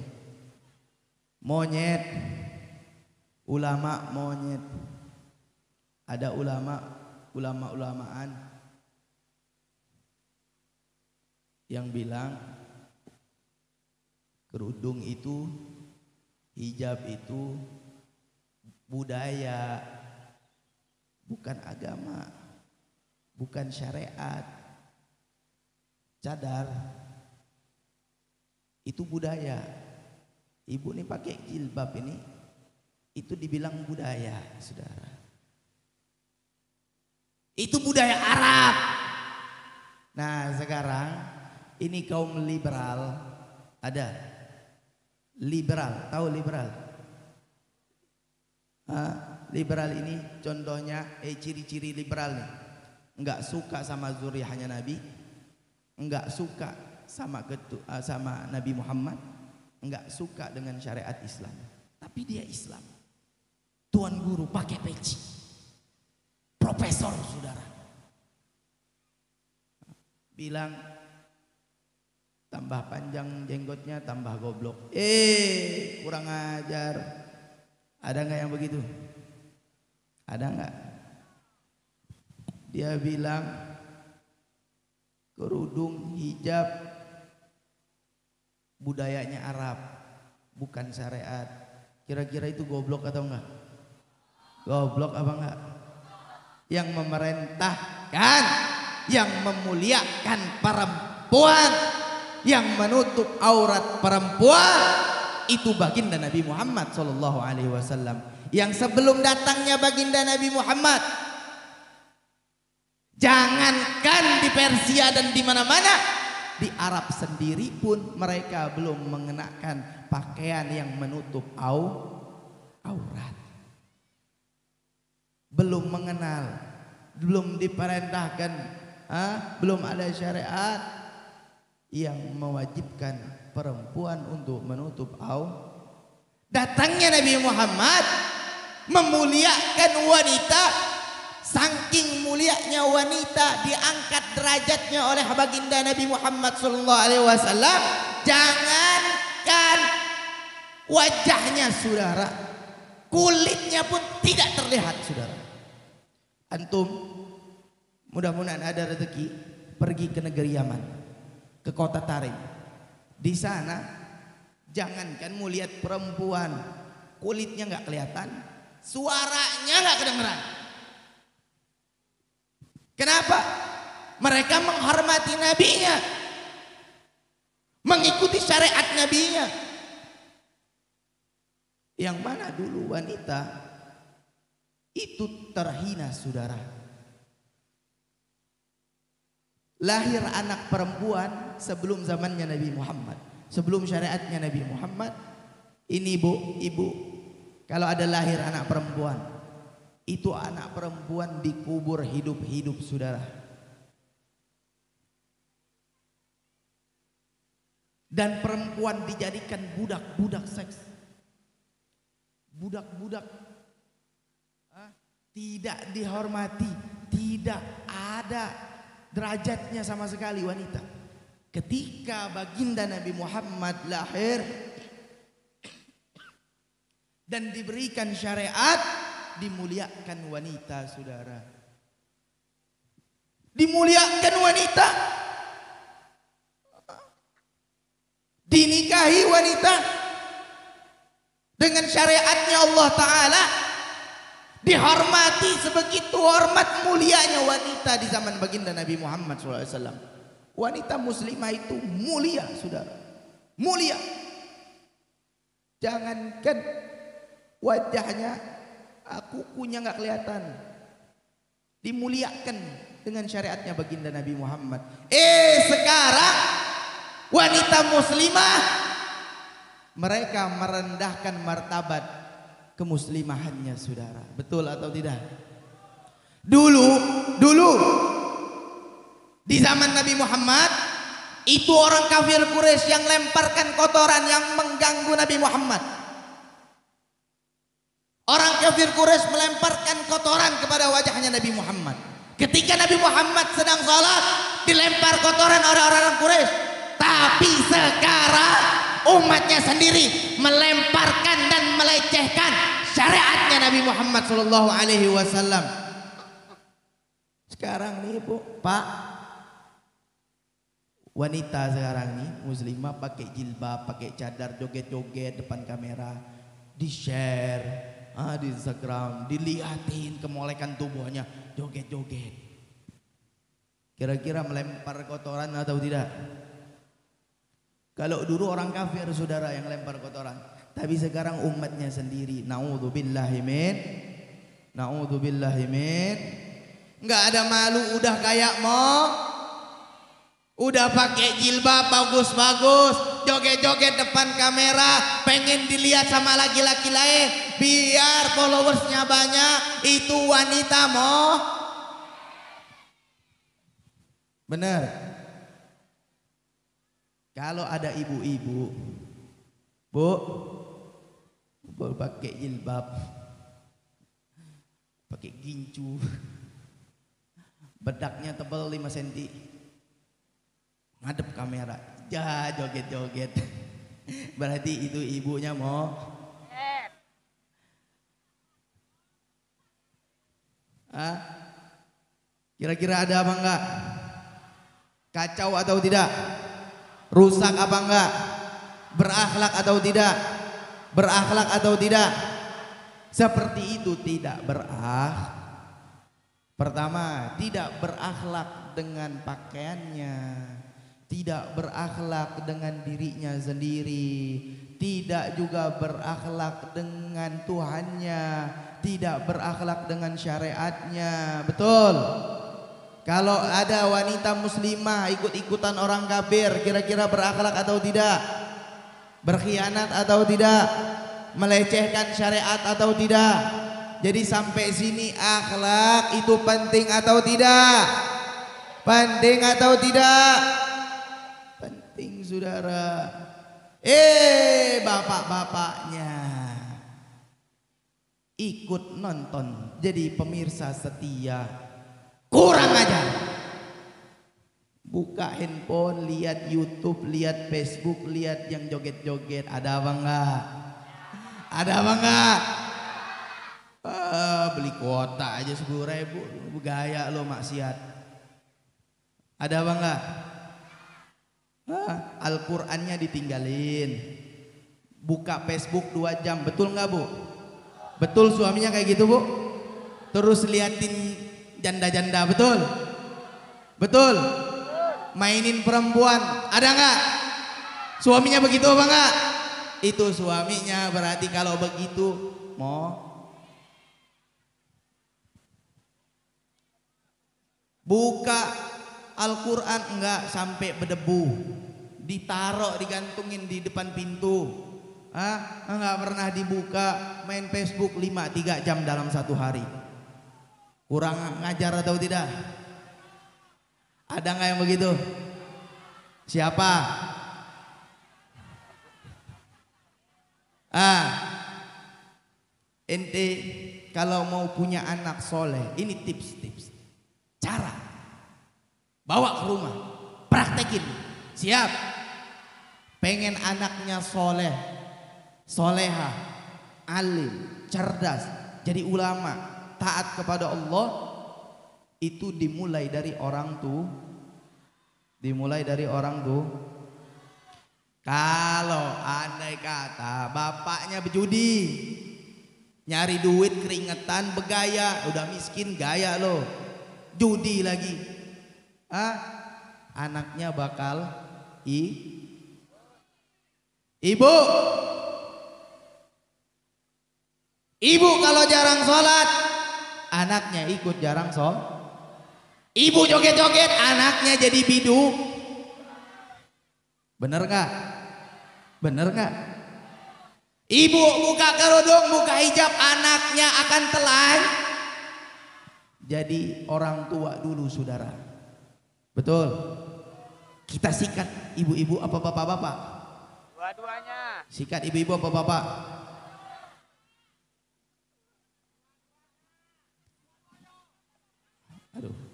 monyet, ulama monyet. Ada ulama-ulamaan yang bilang kerudung itu, hijab itu budaya, bukan agama, bukan syariat. Cadar itu budaya. Ibu nih pakai jilbab ini, itu dibilang budaya, saudara. Itu budaya Arab. Nah sekarang ini kaum liberal, ada liberal, tahu liberal? Liberal ini contohnya, ciri-ciri liberal nih, enggak suka sama zuriyahnya Nabi, enggak suka sama Nabi Muhammad, enggak suka dengan syariat Islam, tapi dia Islam. Tuan guru pakai peci, profesor, saudara, bilang tambah panjang jenggotnya tambah goblok. Kurang ajar. Ada nggak yang begitu? Ada nggak? Dia bilang kerudung hijab budayanya Arab, bukan syariat. Kira-kira itu goblok atau enggak? Goblok apa enggak? Yang memerintahkan, yang memuliakan perempuan, yang menutup aurat perempuan, itu baginda Nabi Muhammad SAW. Yang sebelum datangnya baginda Nabi Muhammad, jangankan di Persia dan di mana-mana, di Arab sendiri pun mereka belum mengenakan pakaian yang menutup aurat. Belum mengenal, belum diperintahkan, belum ada syariat yang mewajibkan perempuan untuk menutup aurat. Datangnya Nabi Muhammad memuliakan wanita. Saking mulianya wanita, diangkat derajatnya oleh baginda Nabi Muhammad SAW. Jangankan wajahnya, saudara, kulitnya pun tidak terlihat, saudara. Antum mudah-mudahan ada rezeki pergi ke negeri Yaman, ke kota Tarim. Di sana jangankan mau lihat perempuan, kulitnya nggak kelihatan, suaranya nggak kedengeran. Kenapa? Mereka menghormati nabinya, mengikuti syariat nabinya. Yang mana dulu wanita itu terhina, saudara. Lahir anak perempuan sebelum zamannya Nabi Muhammad, sebelum syariatnya Nabi Muhammad. Ini ibu, kalau ada lahir anak perempuan, itu anak perempuan dikubur hidup-hidup, saudara. Dan perempuan dijadikan budak-budak seks. Budak-budak, tidak dihormati, tidak ada derajatnya sama sekali wanita. Ketika baginda Nabi Muhammad lahir dan diberikan syariat, dimuliakan wanita, saudara. Dimuliakan wanita, dinikahi wanita dengan syariatnya Allah Ta'ala, dihormati sebegitu hormat mulianya wanita di zaman baginda Nabi Muhammad SAW. Wanita muslimah itu mulia, saudara, mulia. Jangankan wajahnya, kukunya nggak kelihatan, dimuliakan dengan syariatnya baginda Nabi Muhammad. Sekarang wanita muslimah, mereka merendahkan martabat kemuslimahannya, saudara. Betul atau tidak? Dulu di zaman Nabi Muhammad, itu orang kafir Quraisy yang lemparkan kotoran yang mengganggu Nabi Muhammad. Orang kafir Quraisy melemparkan kotoran kepada wajahnya Nabi Muhammad. Ketika Nabi Muhammad sedang sholat, dilempar kotoran oleh orang Quraisy. Tapi sekarang umatnya sendiri melemparkan dan melecehkan syariatnya Nabi Muhammad SAW. Sekarang nih Bu, Pak, wanita sekarang nih muslimah pakai jilbab, pakai cadar, joget-joget depan kamera, di share, Di Instagram, diliatin kemolekan tubuhnya, joget-joget. Kira-kira melempar kotoran atau tidak? Kalau dulu orang kafir saudara yang lempar kotoran, tapi sekarang umatnya sendiri. Naudzubillahi min. Nggak ada malu, udah kayak udah pakai jilbab bagus-bagus, joget-joget depan kamera, pengen dilihat sama laki-laki lain, biar followersnya banyak. Itu wanita bener. Kalau ada ibu-ibu, bu pakai jilbab, pakai gincu, bedaknya tebal 5 cm, ngadep kamera, joget-joget, berarti itu ibunya kira-kira ada apa enggak? Kacau atau tidak? Rusak apa enggak? Berakhlak atau tidak? Berakhlak atau tidak? Seperti itu tidak Pertama, tidak berakhlak dengan pakaiannya, tidak berakhlak dengan dirinya sendiri, tidak juga berakhlak dengan Tuhannya, tidak berakhlak dengan syariatnya. Betul? Kalau ada wanita muslimah ikut-ikutan orang kafir, kira-kira berakhlak atau tidak? Berkhianat atau tidak? Melecehkan syariat atau tidak? Jadi sampai sini akhlak itu penting atau tidak? Penting atau tidak? Penting saudara. Bapak-bapaknya ikut nonton jadi pemirsa setia. Kurang aja. Buka handphone, lihat YouTube, lihat Facebook, lihat yang joget-joget. Ada apa enggak? Ada apa enggak? Beli kuota aja 10.000, gaya lo maksiat. Ada apa enggak? Al-Qur'annya ditinggalin. Buka Facebook 2 jam, betul enggak bu? Betul suaminya kayak gitu bu? Terus liatin janda-janda, betul? Betul? Mainin perempuan, ada enggak? Suaminya begitu apa enggak? Itu suaminya, berarti kalau begitu buka Al-Quran enggak sampai berdebu, ditaruh digantungin di depan pintu, enggak pernah dibuka. Main Facebook 3 jam dalam 1 hari. Kurang ngajar atau tidak? Ada nggak yang begitu? Siapa? Ente kalau mau punya anak soleh, ini tips-tips cara. Bawa ke rumah, praktekin. Siap? Pengen anaknya soleh, soleha, alim, cerdas, jadi ulama, taat kepada Allah, itu dimulai dari orang tuh. Kalau andai kata bapaknya berjudi, nyari duit keringetan, begaya, udah miskin gaya lo, judi lagi, anaknya bakal ibu kalau jarang sholat, anaknya ikut jarang sholat. Ibu joget-joget, anaknya jadi bidu. Bener gak? Bener gak? Ibu buka kerudung, buka hijab, anaknya akan telan. Jadi orang tua dulu saudara. Betul? Kita sikat ibu-ibu apa bapak-bapak? Dua-duanya. Sikat ibu-ibu apa bapak? Aduh.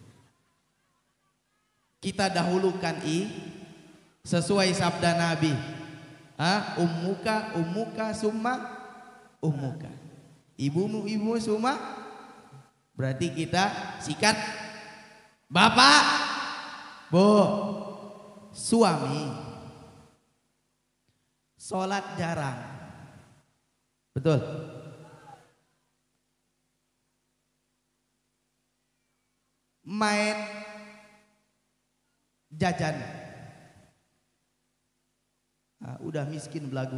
Kita dahulukan sesuai sabda Nabi. Ummuka summa ummuka. Ibumu summa. Berarti kita sikat bapak, bu, suami. Sholat jarang. Betul? main jajan. Nah, udah miskin belagu.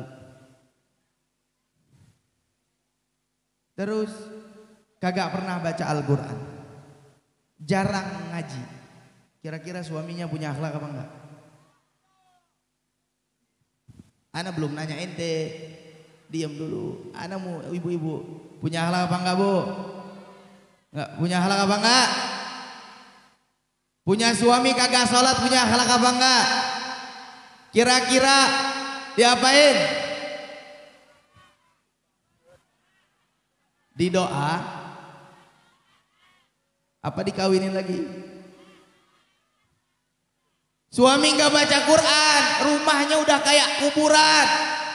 Terus kagak pernah baca Al-Quran, jarang ngaji. Kira-kira suaminya punya akhlak apa enggak? Ana belum nanya ente, diam dulu. Ana mau ibu-ibu punya akhlak apa enggak, Bu? Enggak punya akhlak apa enggak? Punya suami kagak sholat punya akhlak apa enggak? Kira-kira diapain? Di doa apa dikawinin lagi? Suami nggak baca Quran, rumahnya udah kayak kuburan.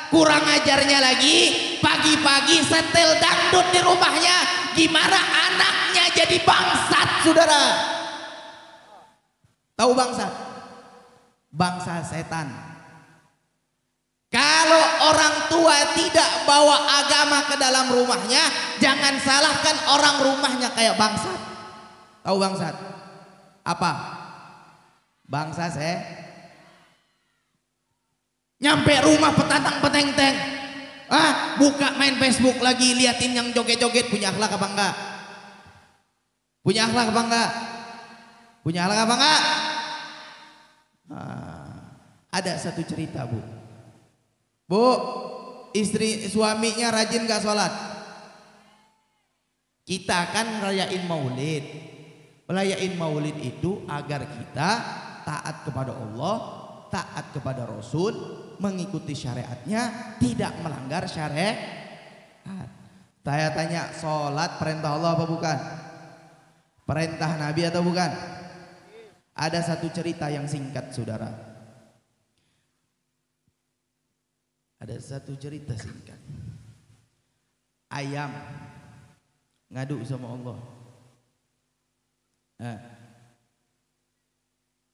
Kurang ajarnya lagi, pagi-pagi setel dangdut di rumahnya. Gimana anaknya jadi bangsat, saudara? Tahu bangsat? Bangsa setan. Kalau orang tua tidak bawa agama ke dalam rumahnya, jangan salahkan orang rumahnya kayak bangsat. Tahu bangsat? Apa? Bangsa nyampe rumah petantang peteng-teng. Buka main Facebook lagi, liatin yang joget-joget. Punya akhlak apa enggak? Punya akhlak apa enggak? Punya akhlak apa enggak? Ada satu cerita, Bu. Bu, istri suaminya rajin gak sholat. Kita kan rayain maulid. Rayain maulid itu agar kita taat kepada Allah, taat kepada Rasul, mengikuti syariatnya, tidak melanggar syariat. Saya tanya, sholat perintah Allah apa bukan? Perintah Nabi atau bukan? Ada satu cerita yang singkat, saudara. Ada satu cerita singkat. Ayam ngadu sama Allah.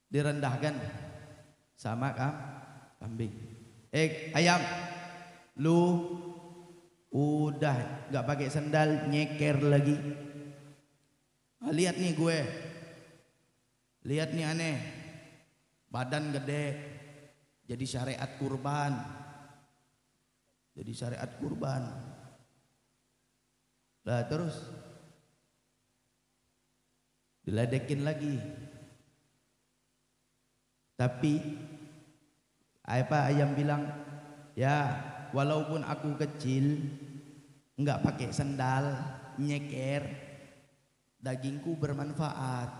Direndahkan sama kambing. Ayam, lu udah gak pakai sendal nyeker lagi. Lihat nih gue, lihat nih aneh, badan gede, jadi syariat kurban, jadi syariat kurban. Lah terus diledekin lagi. Tapi ayam bilang, ya walaupun aku kecil nggak pakai sendal nyeker, dagingku bermanfaat,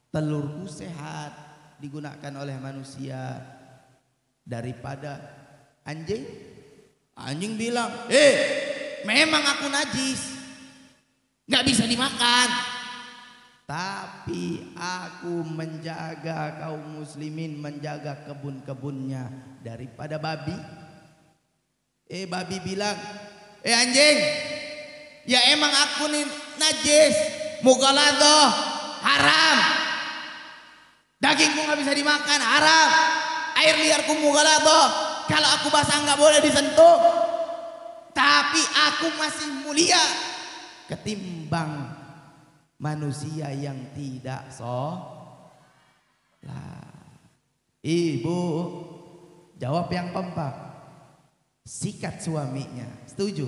telurku sehat, digunakan oleh manusia daripada anjing. Anjing bilang, memang aku najis, nggak bisa dimakan. Tapi aku menjaga kaum muslimin, menjaga kebun-kebunnya daripada babi. Babi bilang, anjing, ya emang aku nih najis, mughaladhah, haram. Dagingku nggak bisa dimakan, haram. Air liarku mughaladhah, kalau aku basah nggak boleh disentuh. Tapi aku masih mulia ketimbang manusia yang tidak sholat. Ibu jawab yang kompak, sikat suaminya. Setuju?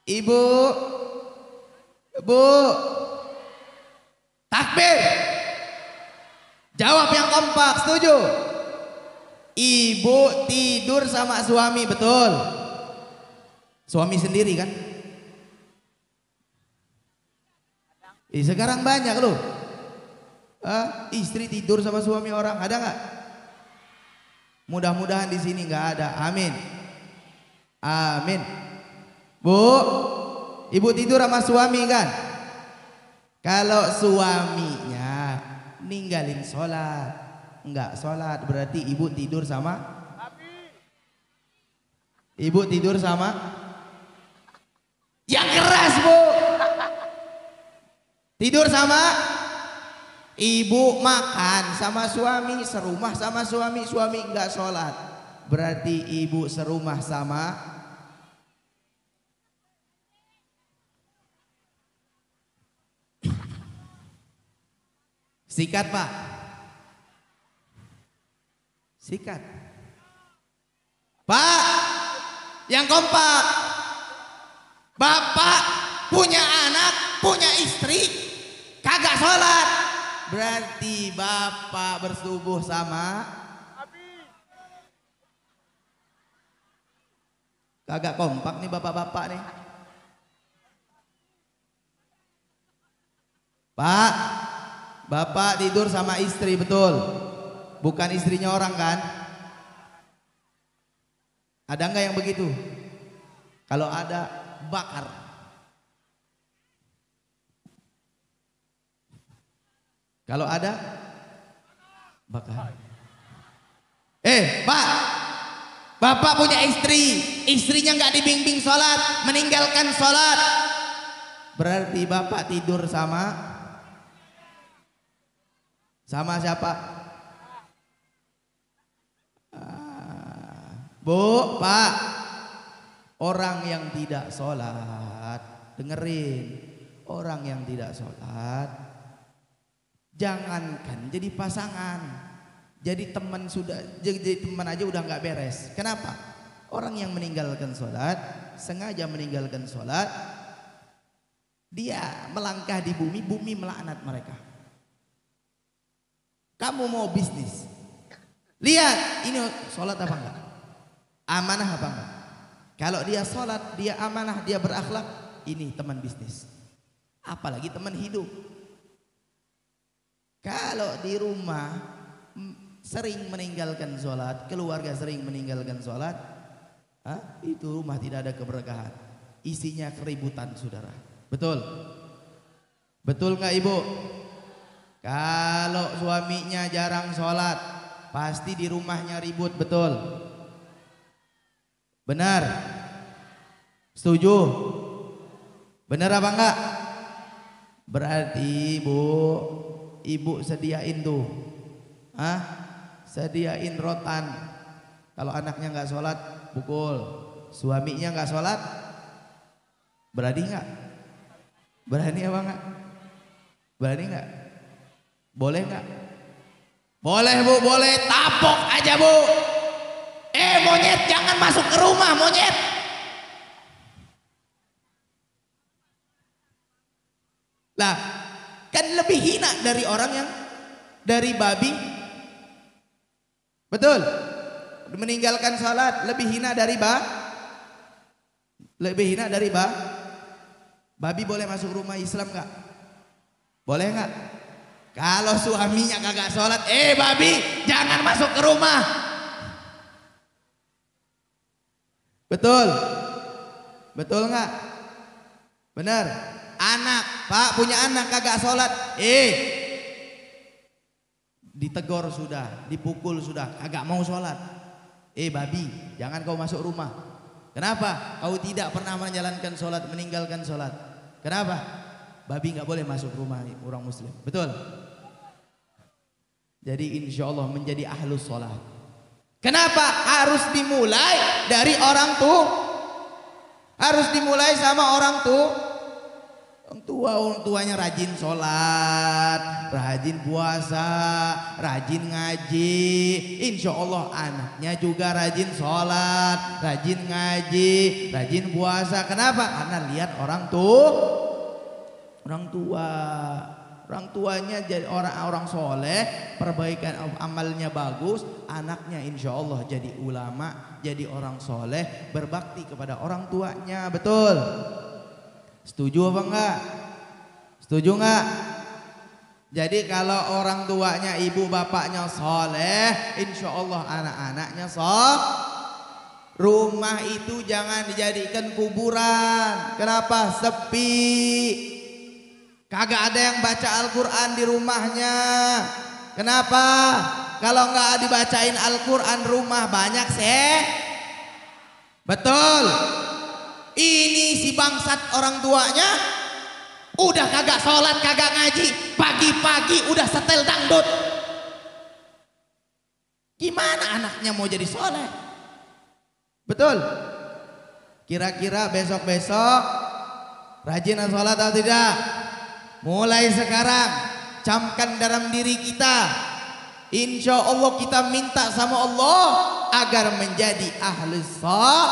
Ibu takbir. Jawab yang kompak. Setuju? Ibu tidur sama suami, betul? Suami sendiri kan? Sekarang banyak loh, istri tidur sama suami orang, ada nggak? Mudah-mudahan di sini nggak ada. Amin, amin. Bu, ibu tidur sama suami kan? Kalau suaminya ninggalin sholat, nggak sholat, berarti ibu tidur sama? Ibu tidur sama? Yang keras, Bu. Tidur sama ibu, makan sama suami, serumah sama suami, suami enggak sholat, berarti ibu serumah sama Sikat Pak. Sikat. Pak, yang kompak. Bapak punya anak, punya istri, kagak sholat. Berarti bapak bersetubuh sama kagak kompak nih bapak-bapak nih. Pak, bapak tidur sama istri, betul? Bukan istrinya orang kan? Ada nggak yang begitu? Kalau ada, bakar. Kalau ada, bakar. Pak, bapak punya istri, istrinya nggak dibimbing sholat, meninggalkan sholat. Berarti bapak tidur sama siapa? Bu, Pak, orang yang tidak sholat, dengerin, orang yang tidak sholat, jangankan jadi pasangan, jadi teman jadi teman aja udah nggak beres. Kenapa? Orang yang meninggalkan sholat, sengaja meninggalkan sholat, dia melangkah di bumi, bumi melaknat mereka. Kamu mau bisnis, lihat ini sholat apa enggak, amanah apa enggak. Kalau dia sholat, dia amanah, dia berakhlak, ini teman bisnis. Apalagi teman hidup. Kalau di rumah sering meninggalkan sholat, keluarga sering meninggalkan sholat, itu rumah tidak ada keberkahan, isinya keributan, saudara. Betul? Betul nggak ibu? Kalau suaminya jarang sholat, pasti di rumahnya ribut, betul? Benar? Setuju? Benar apa enggak? Berarti ibu sediain tuh, sediain rotan. Kalau anaknya nggak sholat, pukul. Suaminya nggak sholat, berani nggak? Berani apa enggak? Berani nggak? Boleh nggak? Boleh bu, boleh. Tapok aja bu. Monyet jangan masuk ke rumah, monyet. Lah, kan lebih hina dari orang yang dari babi. Betul? Meninggalkan salat lebih hina dari babi. Boleh masuk rumah Islam nggak? Boleh nggak? Kalau suaminya kagak sholat, babi jangan masuk ke rumah. Betul? Betul nggak? Benar? Anak, Pak punya anak kagak sholat, ditegur sudah, dipukul sudah, kagak mau sholat. Babi, jangan kau masuk rumah. Kenapa? Kau tidak pernah menjalankan sholat, meninggalkan sholat. Kenapa? Babi nggak boleh masuk rumah orang muslim. Betul? Jadi insya Allah menjadi ahlus sholat. Kenapa? Harus dimulai dari orang tua. Harus dimulai sama orang tua. Orang tuanya rajin sholat, rajin puasa, rajin ngaji. Insya Allah anaknya juga rajin sholat, rajin ngaji, rajin puasa. Kenapa? Karena lihat orang tuanya jadi orang soleh, perbaikan amalnya bagus, anaknya insya Allah jadi ulama, jadi orang soleh, berbakti kepada orang tuanya. Betul? Setuju apa enggak? Setuju enggak? Jadi kalau orang tuanya, ibu bapaknya soleh, insya Allah anak-anaknya rumah itu jangan dijadikan kuburan. Kenapa? Sepi. Kagak ada yang baca Al-Quran di rumahnya. Kenapa? Kalau nggak dibacain Al-Quran rumah banyak betul. Ini si bangsat orang tuanya udah kagak sholat, kagak ngaji, pagi-pagi udah setel dangdut. Gimana anaknya mau jadi soleh? Betul? Kira-kira besok-besok rajinan sholat atau tidak? Mulai sekarang camkan dalam diri kita. Insya Allah kita minta sama Allah agar menjadi ahli sholat.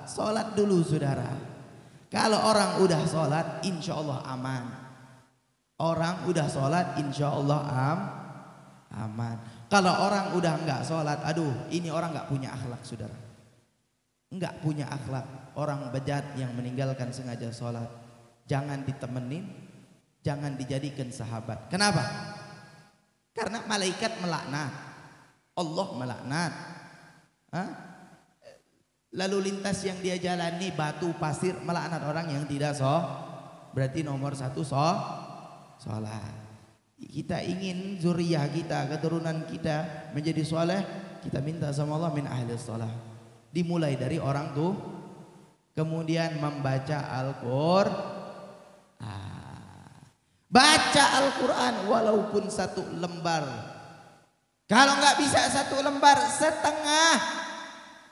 Sholat dulu saudara. Kalau orang udah sholat insya Allah aman. Orang udah sholat insya Allah aman. Kalau orang udah nggak sholat, aduh ini orang nggak punya akhlak saudara. Nggak punya akhlak. Orang bejat yang meninggalkan sengaja sholat. Jangan ditemenin, jangan dijadikan sahabat. Kenapa? Karena malaikat melaknat, Allah melaknat. Lalu lintas yang dia jalani batu pasir melaknat orang yang tidak berarti nomor satu sholat. Kita ingin zuriyah kita, keturunan kita menjadi soleh, kita minta sama Allah min ahli sholat. Dimulai dari orang tuh, kemudian membaca Al-Qur'an. Baca Al-Quran walaupun 1 lembar. Kalau nggak bisa 1 lembar, setengah,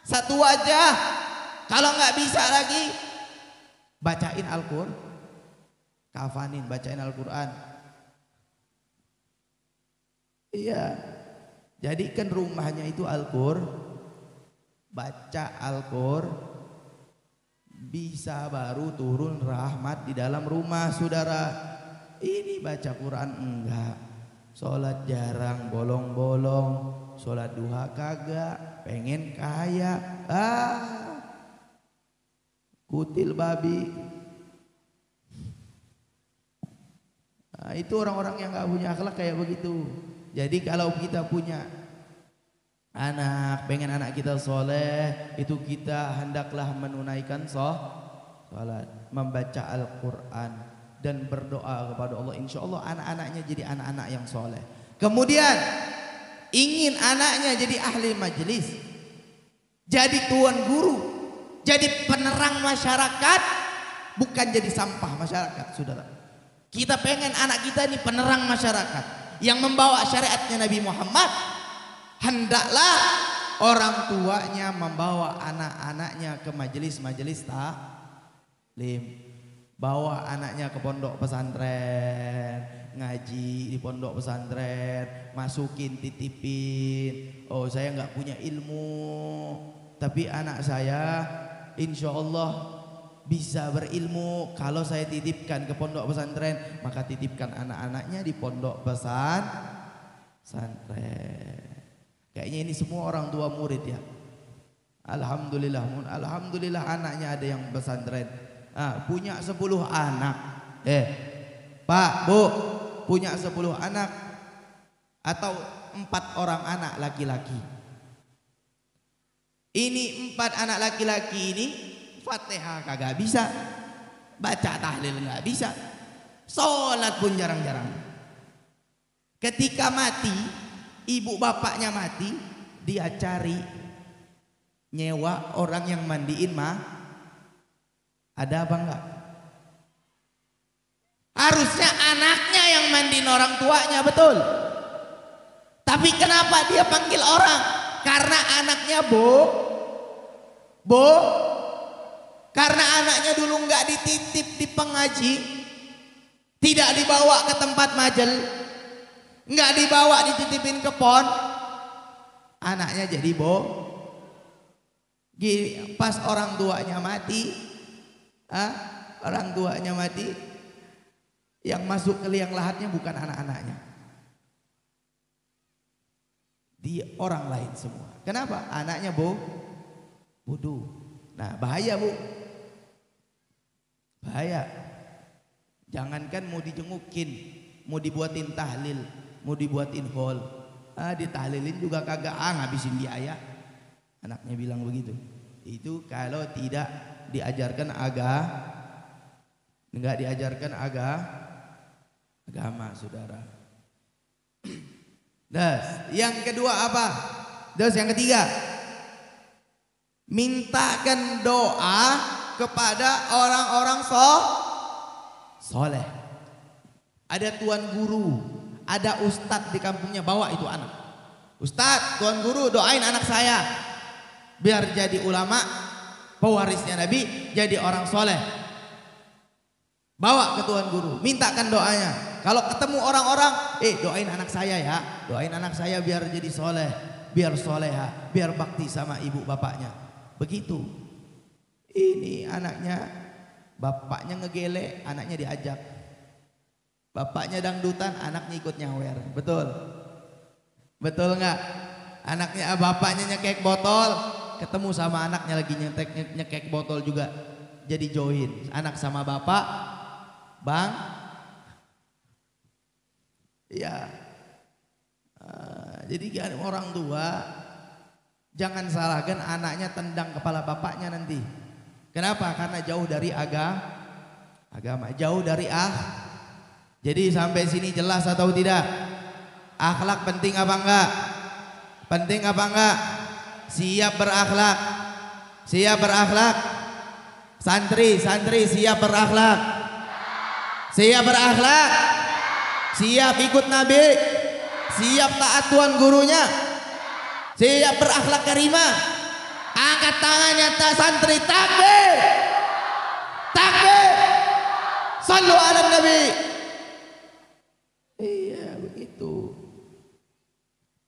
1 wajah. Kalau nggak bisa lagi, bacain Al-Quran, kafanin, bacain Al-Quran. Iya, jadikan rumahnya itu Al-Qur'an, baca Al-Qur'an, bisa baru turun rahmat di dalam rumah saudara. Ini baca Quran enggak, sholat jarang, bolong-bolong, sholat duha kagak, pengen kaya, kutil babi. Nah, itu orang-orang yang nggak punya akhlak kayak begitu. Jadi kalau kita punya anak, pengen anak kita soleh, itu kita hendaklah menunaikan sholat, membaca Al-Quran dan berdoa kepada Allah. Insya Allah anak-anaknya jadi anak-anak yang soleh. Kemudian ingin anaknya jadi ahli majelis, jadi tuan guru, jadi penerang masyarakat, bukan jadi sampah masyarakat saudara. Kita pengen anak kita ini penerang masyarakat yang membawa syariatnya Nabi Muhammad. Hendaklah orang tuanya membawa anak-anaknya ke majelis-majelis taklim, bawa anaknya ke pondok pesantren, ngaji di pondok pesantren, masukin, titipin. Oh saya nggak punya ilmu, tapi anak saya insya Allah bisa berilmu. Kalau saya titipkan ke pondok pesantren, maka titipkan anak-anaknya di pondok pesantren. Kayaknya ini semua orang tua murid ya. Alhamdulillah anaknya ada yang pesantren. Punya 10 anak. Pak, Bu, punya 10 anak atau 4 orang anak laki-laki. Ini 4 anak laki-laki ini Fatihah kagak bisa, baca tahlil nggak bisa, sholat pun jarang-jarang. Ketika mati, ibu bapaknya mati, dia cari nyewa orang yang mandiin mah. Ada apa enggak? Harusnya anaknya yang mandiin orang tuanya, betul. Tapi kenapa dia panggil orang? Karena anaknya karena anaknya dulu nggak dititip di pengaji, tidak dibawa ke tempat majel, nggak dibawa dititipin ke pon, anaknya jadi pas orang tuanya mati, yang masuk ke liang lahatnya bukan anak-anaknya, di orang lain semua. Kenapa? Anaknya bodoh. Nah bahaya Bu, bahaya. Jangankan mau dijengukin, mau dibuatin tahlil, mau dibuatin hol, ditahlilin juga kagak, ngabisin biaya. Anaknya bilang begitu. Itu kalau tidak diajarkan nggak diajarkan agama saudara. Yang kedua apa? Yang ketiga, mintakan doa kepada orang-orang soleh. Ada tuan guru, ada ustadz di kampungnya, bawa itu anak. Ustadz, tuan guru doain anak saya biar jadi ulama, pewarisnya Nabi, jadi orang soleh. Bawa ke Tuan Guru, mintakan doanya. Kalau ketemu orang-orang, doain anak saya ya, doain anak saya biar jadi soleh, biar soleha, biar bakti sama ibu bapaknya. Begitu. Ini anaknya, bapaknya ngegele, anaknya diajak. Bapaknya dangdutan, anaknya ikut nyawer. Betul? Betul nggak? Anaknya, bapaknya nyekek botol, ketemu sama anaknya lagi nyekek botol juga, jadi join. Anak sama bapak, bang, ya. Jadi kan orang tua jangan salahkan anaknya tendang kepala bapaknya nanti. Kenapa? Karena jauh dari agama, jauh dari Jadi sampai sini jelas atau tidak? Akhlak penting apa enggak? Penting apa enggak? Siap berakhlak. Siap berakhlak. Santri siap berakhlak. Siap berakhlak. Siap ikut Nabi. Siap taat Tuan gurunya. Siap berakhlak karimah. Angkat tangannya santri, takbir. Takbir. Sallu ala Nabi. Iya begitu.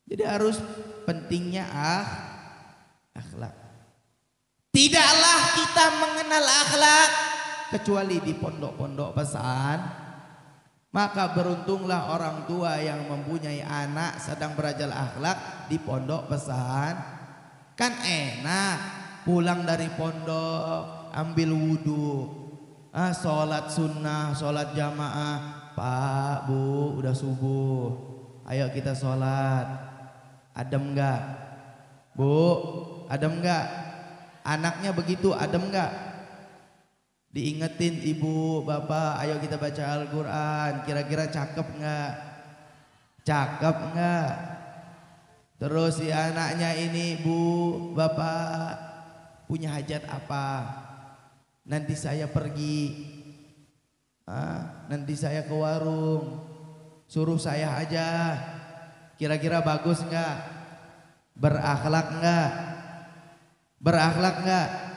Jadi harus pentingnya akhlak. Tidaklah kita mengenal akhlak kecuali di pondok-pondok pesan. Maka beruntunglah orang tua yang mempunyai anak sedang belajar akhlak di pondok pesan. Kan enak pulang dari pondok ambil wudhu, sholat sunnah, sholat jamaah. Pak, Bu, udah subuh, ayo kita sholat. Adem enggak? Bu, adem enggak? Anaknya begitu, adem enggak? Diingetin ibu, bapak, ayo kita baca Al-Quran. Kira-kira cakep enggak? Cakep enggak? Terus si anaknya ini, Bu, bapak, punya hajat apa? Nanti saya pergi, nanti saya ke warung, suruh saya aja. Kira-kira bagus enggak? Berakhlak enggak? Berakhlak enggak?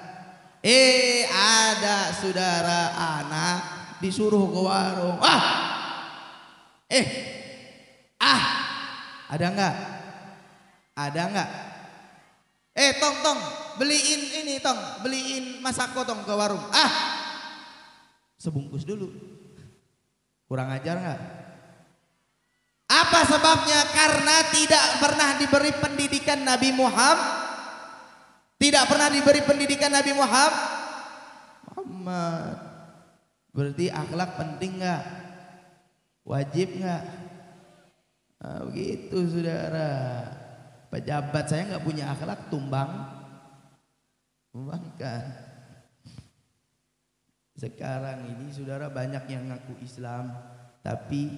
Ada saudara anak disuruh ke warung. Ada enggak? Ada enggak? Tong, beliin ini tong, beliin masako tong ke warung. Sebungkus dulu. Kurang ajar enggak? Apa sebabnya? Karena tidak pernah diberi pendidikan Nabi Muhammad. Tidak pernah diberi pendidikan Nabi Muhammad. Berarti akhlak penting enggak? Wajib enggak? Begitu saudara. Pejabat saya enggak punya akhlak, tumbangkan. Sekarang ini saudara banyak yang ngaku Islam tapi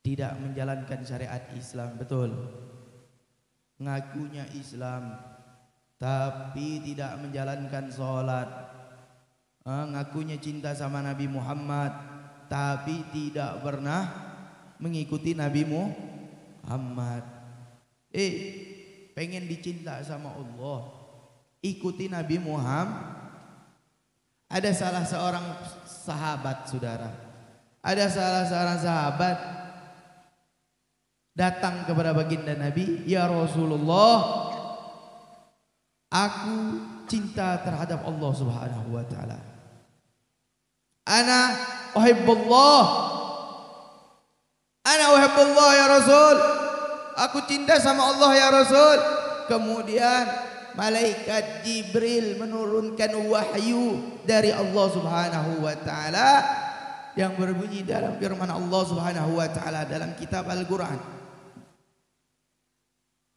tidak menjalankan syariat Islam, betul? Ngakunya Islam tapi tidak menjalankan sholat. Ngakunya cinta sama Nabi Muhammad tapi tidak pernah mengikuti Nabi Muhammad. Pengen dicinta sama Allah, ikuti Nabi Muhammad. Ada salah seorang sahabat saudara, ada salah seorang sahabat datang kepada baginda Nabi, ya Rasulullah, aku cinta terhadap Allah Subhanahu wa taala. Ana uhibbullah ya Rasul. Aku cinta sama Allah ya Rasul. Kemudian malaikat Jibril menurunkan wahyu dari Allah Subhanahu wa taala yang berbunyi dalam firman Allah Subhanahu wa taala dalam kitab Al-Qur'an.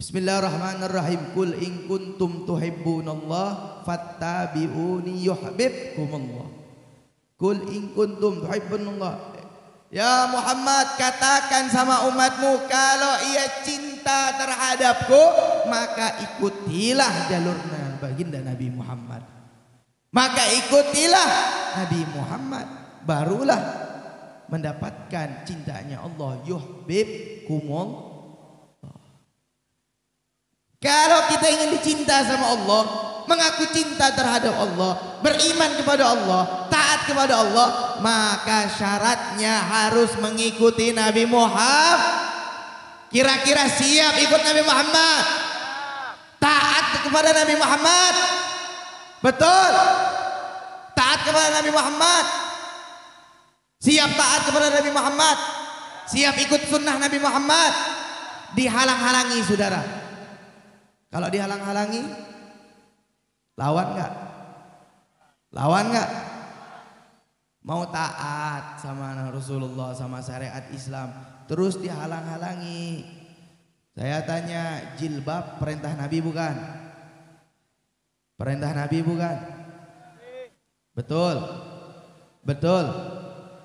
Bismillahirrahmanirrahim. Qul in kuntum tuhibbunallah fattabi'uni yuhibbukumullah. Qul in kuntum tuhibbunallah. Ya Muhammad, katakan sama umatmu, kalau ia cinta terhadapku maka ikutilah jalurnya baginda Nabi Muhammad. Maka ikutilah Nabi Muhammad, barulah mendapatkan cintanya Allah. Yuhibbukumullah. Kalau kita ingin dicinta sama Allah, mengaku cinta terhadap Allah, beriman kepada Allah, taat kepada Allah, maka syaratnya harus mengikuti Nabi Muhammad. Kira-kira siap ikut Nabi Muhammad? Taat kepada Nabi Muhammad? Betul? Taat kepada Nabi Muhammad? Siap taat kepada Nabi Muhammad? Siap ikut sunnah Nabi Muhammad? Dihalang-halangi saudara. Kalau dihalang-halangi, lawan nggak? Lawan nggak? Mau taat sama Rasulullah, sama syariat Islam, terus dihalang-halangi. Saya tanya, jilbab perintah Nabi bukan? Perintah Nabi bukan? Betul? Betul?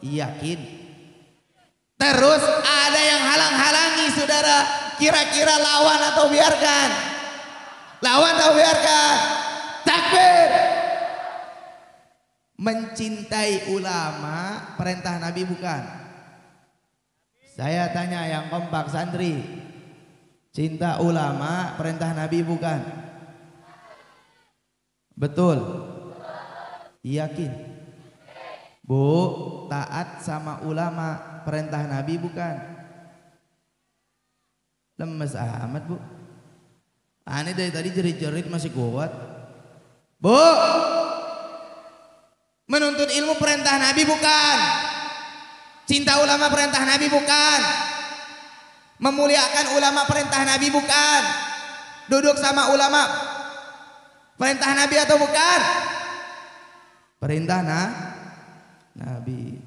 Yakin? Terus ada yang halang-halangi saudara, kira-kira lawan atau biarkan? Lawan atau biarkan? Takbir! Mencintai ulama perintah Nabi bukan? Saya tanya yang kompak santri, cinta ulama perintah Nabi bukan? Betul? Yakin? Bu, taat sama ulama perintah Nabi bukan? Lemes amat bu. Aneh dari tadi jerit-jerit masih kuat. Bu, menuntut ilmu perintah Nabi bukan? Cinta ulama perintah Nabi bukan? Memuliakan ulama perintah Nabi bukan? Duduk sama ulama perintah Nabi atau bukan? Perintah Nabi.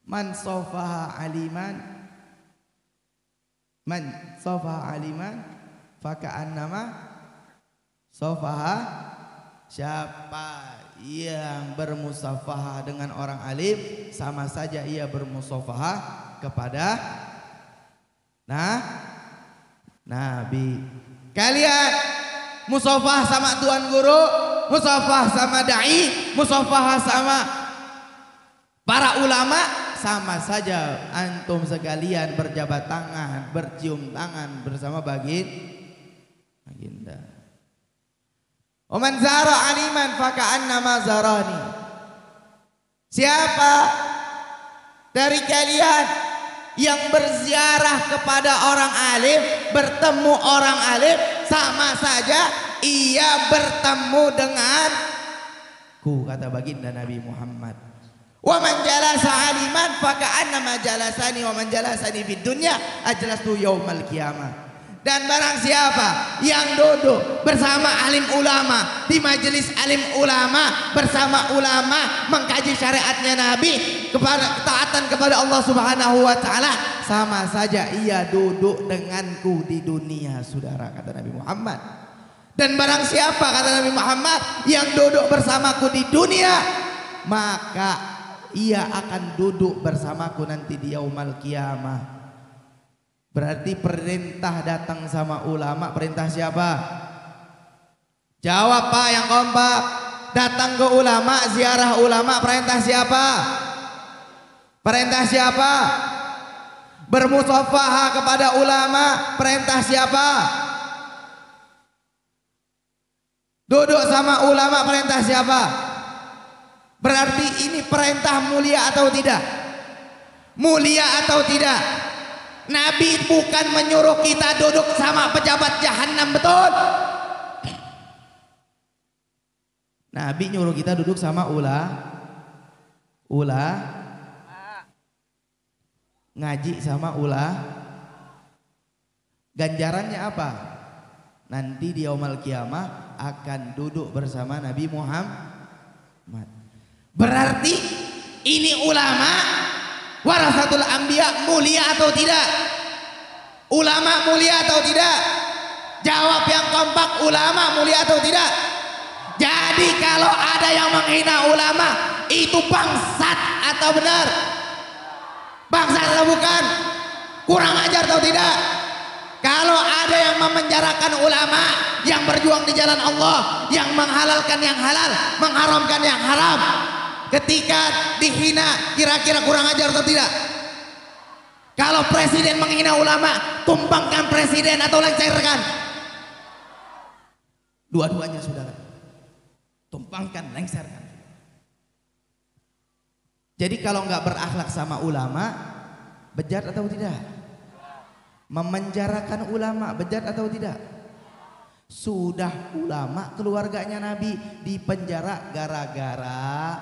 Man sofaha aliman, man sofaha aliman faka'annama sofaha. Siapa yang bermusafahah dengan orang alim, sama saja ia bermusafahah kepada Nabi. Kalian musafahah sama tuan guru, musafahah sama dai, musafahah sama para ulama, sama saja antum sekalian berjabat tangan, bercium tangan bersama baginda. Oman zara aliman faka'annama zarani. Siapa dari kalian yang berziarah kepada orang alim, bertemu orang alim, sama saja ia bertemu denganku, kata baginda Nabi Muhammad. Wa man jalasa aliman faka'annama jalasani wa man jalasani fid dunya ajlastu yaumal qiyamah. Dan barang siapa yang duduk bersama alim ulama, di majelis alim ulama, bersama ulama mengkaji syariatnya Nabi, kepada ketaatan kepada Allah Subhanahu wa taala, sama saja ia duduk denganku di dunia, saudara, kata Nabi Muhammad. Dan barang siapa, kata Nabi Muhammad, yang duduk bersamaku di dunia, maka ia akan duduk bersamaku nanti di yaumul qiyamah. Berarti perintah datang sama ulama, perintah siapa? Jawab Pak yang kompak. Datang ke ulama, ziarah ulama, perintah siapa? Perintah siapa? Bermusafahah kepada ulama, perintah siapa? Duduk sama ulama, perintah siapa? Berarti ini perintah mulia atau tidak? Mulia atau tidak? Nabi bukan menyuruh kita duduk sama pejabat jahanam, betul? Nabi nyuruh kita duduk sama ngaji sama ganjarannya apa? Nanti di yaumul qiyamah akan duduk bersama Nabi Muhammad. Berarti ini ulama warasatul anbiya, mulia atau tidak? Ulama mulia atau tidak? Jawab yang kompak, ulama mulia atau tidak? Jadi kalau ada yang menghina ulama, itu bangsat atau benar? Bangsat atau bukan? Kurang ajar atau tidak? Kalau ada yang memenjarakan ulama yang berjuang di jalan Allah, yang menghalalkan yang halal, mengharamkan yang haram, ketika dihina, kira-kira kurang ajar atau tidak? Kalau presiden menghina ulama, tumpangkan presiden atau lengserkan? Dua-duanya saudara, tumpangkan, lengserkan. Jadi kalau nggak berakhlak sama ulama, bejat atau tidak? Memenjarakan ulama, bejat atau tidak? Sudah ulama keluarganya Nabi dipenjara gara-gara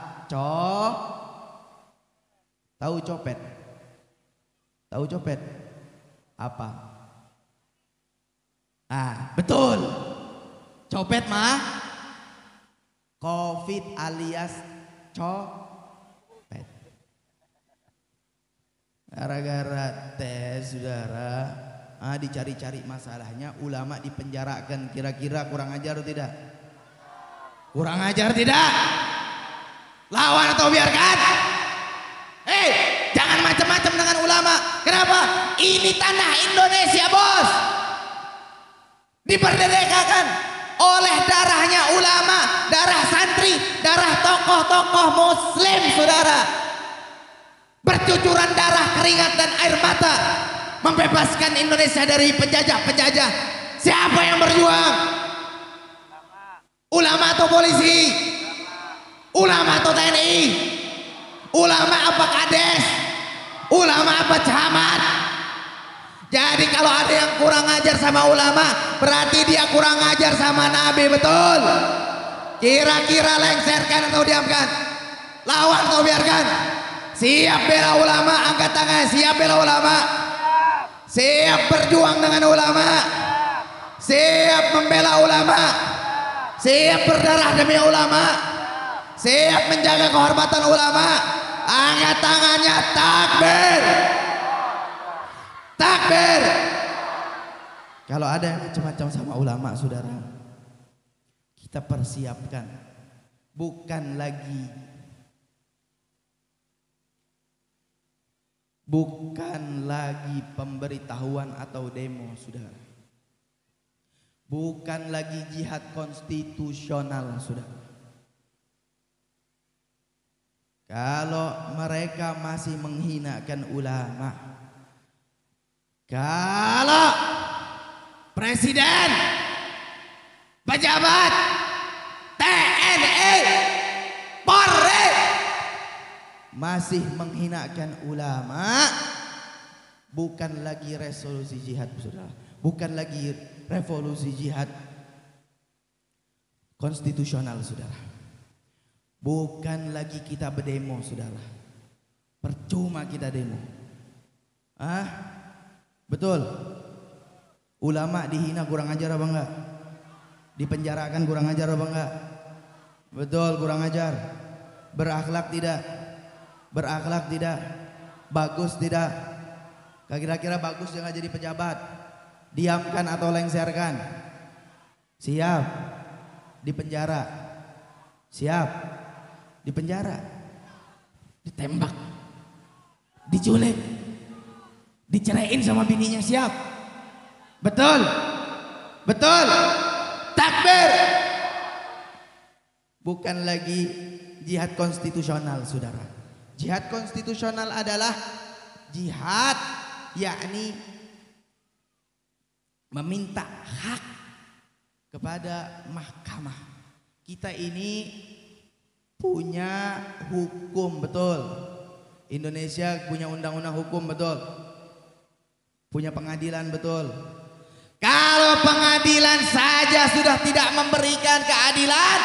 tahu copet? Tahu copet? Apa? Betul. Copet mah Covid alias copet. Gara-gara tes saudara, dicari-cari masalahnya, ulama dipenjarakan. Kira-kira kurang ajar atau tidak? Kurang ajar tidak? Lawan atau biarkan? Jangan macam-macam dengan ulama. Kenapa? Ini tanah Indonesia, bos. Diperdekakan oleh darahnya ulama, darah santri, darah tokoh-tokoh muslim, saudara. Bercucuran darah, keringat dan air mata membebaskan Indonesia dari penjajah-penjajah. Siapa yang berjuang? Ulama atau polisi? Ulama atau TNI? Ulama apa kades? Ulama apa camat? Jadi kalau ada yang kurang ajar sama ulama, berarti dia kurang ajar sama Nabi, betul? Kira-kira lengserkan atau diamkan? Lawan atau biarkan? Siap bela ulama, angkat tangan. Siap bela ulama. Siap berjuang dengan ulama. Siap membela ulama. Siap berdarah demi ulama. Siap menjaga kehormatan ulama. Angkat tangannya, takbir. Takbir. Kalau ada yang macam-macam sama ulama, saudara, kita persiapkan. Bukan lagi pemberitahuan atau demo, saudara. Bukan lagi jihad konstitusional, saudara. Kalau mereka masih menghinakan ulama, kalau presiden, pejabat, TNI, Polri masih menghinakan ulama, bukan lagi resolusi jihad, saudara. Bukan lagi revolusi jihad konstitusional, saudara. Bukan lagi kita berdemo, saudara. Percuma kita demo. Betul. Ulama dihina kurang ajar apa enggak? Dipenjarakan kurang ajar apa enggak? Betul, kurang ajar. Berakhlak tidak? Berakhlak tidak? Bagus tidak? Kira-kira bagus jangan jadi pejabat. Diamkan atau lengserkan? Siap. Dipenjara. Siap. Dipenjara. Ditembak. Diculik. Diceraiin sama bininya, siap. Betul. Betul. Takbir. Bukan lagi jihad konstitusional, saudara. Jihad konstitusional adalah jihad, yakni meminta hak kepada mahkamah. Kita ini punya hukum, betul. Indonesia punya undang-undang hukum, betul. Punya pengadilan, betul. Kalau pengadilan saja sudah tidak memberikan keadilan,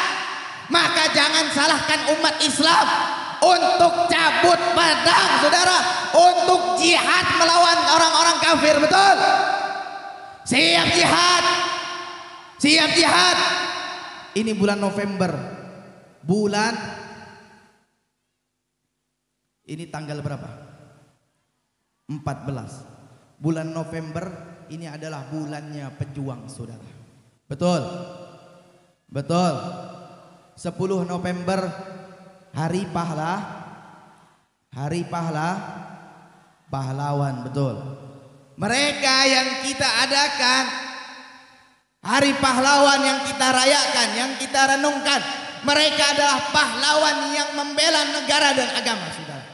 maka jangan salahkan umat Islam untuk cabut pedang, saudara, untuk jihad melawan orang-orang kafir, betul. Siap jihad. Siap jihad. Ini bulan November. Ini tanggal berapa? 14. Bulan November ini adalah bulannya pejuang, saudara. Betul. Betul. 10 November Hari pahlawan, betul. Mereka yang kita adakan Hari Pahlawan, yang kita rayakan, yang kita renungkan, mereka adalah pahlawan yang membela negara dan agama, saudara.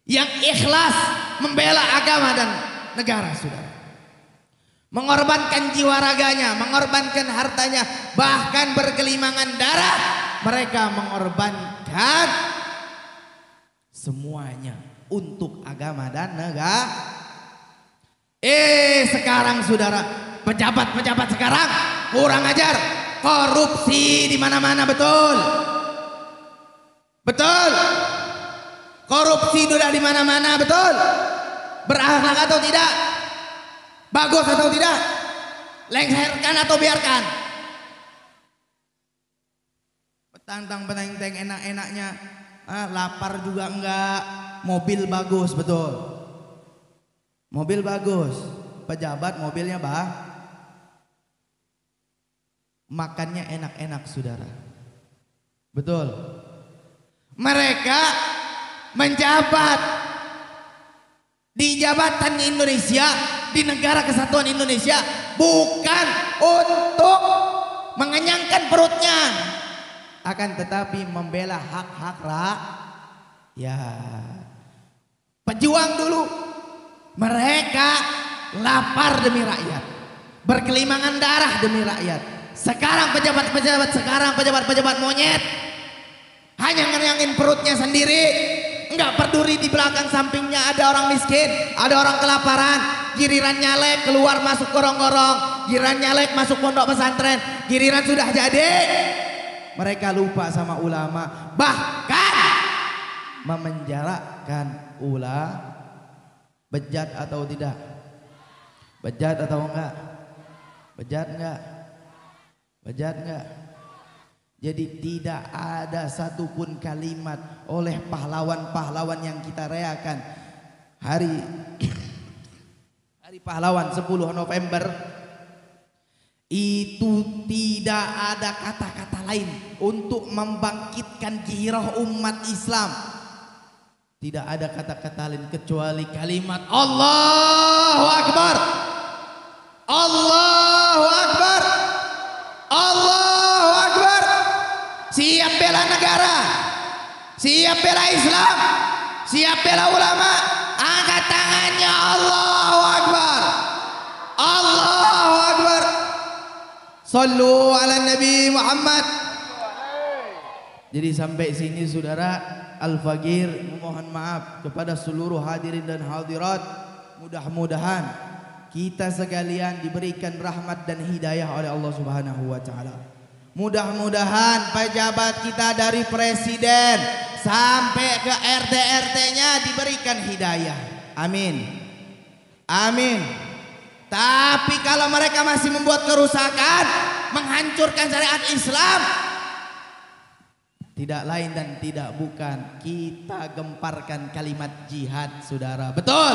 Yang ikhlas membela agama dan negara, saudara. Mengorbankan jiwa raganya, mengorbankan hartanya, bahkan berkelimangan darah. Mereka mengorbankan semuanya untuk agama dan negara. Sekarang saudara, pejabat-pejabat sekarang kurang ajar, korupsi di mana-mana, betul? Betul. Korupsi sudah di mana-mana, betul? Berakhlak atau tidak? Bagus atau tidak? Lengserkan atau biarkan? Petantang-petantang enak-enaknya, lapar juga enggak. Mobil bagus, betul. Mobil bagus. Pejabat mobilnya makannya enak-enak, saudara. Betul. Mereka menjabat di jabatan Indonesia, di negara kesatuan Indonesia, bukan untuk mengenyangkan perutnya, akan tetapi membela hak-hak rakyat. Pejuang dulu, mereka lapar demi rakyat, berkelimangan darah demi rakyat. Sekarang pejabat-pejabat monyet, hanya ngenyangin perutnya sendiri, enggak peduli di belakang sampingnya ada orang miskin, ada orang kelaparan. Giliran nyalek keluar masuk gorong-gorong, giliran nyalek masuk pondok pesantren, giliran sudah jadi mereka lupa sama ulama, bahkan memenjarakan ulama. Bejat atau tidak? Bejat atau enggak? Bejat enggak? Bejat enggak? Jadi tidak ada satupun kalimat oleh pahlawan-pahlawan yang kita rayakan hari pahlawan 10 November itu, tidak ada kata-kata lain untuk membangkitkan gairah umat Islam. Tidak ada kata-kata lain kecuali kalimat Allahu Akbar, Allahu Akbar, Allahu Akbar. Siap bela negara, siap bela Islam, siap bela ulama. Angkat tangannya, Allahu Akbar, Allahu Akbar. Sallu ala Nabi Muhammad. Jadi sampai sini saudara, Al-Faqir memohon maaf kepada seluruh hadirin dan hadirat. Mudah-mudahan kita sekalian diberikan rahmat dan hidayah oleh Allah Subhanahu wa taala. Mudah-mudahan pejabat kita dari presiden sampai ke RT-RT-nya diberikan hidayah. Amin. Amin. Tapi kalau mereka masih membuat kerusakan, menghancurkan syariat Islam, tidak lain dan tidak bukan kita gemparkan kalimat jihad, saudara. Betul?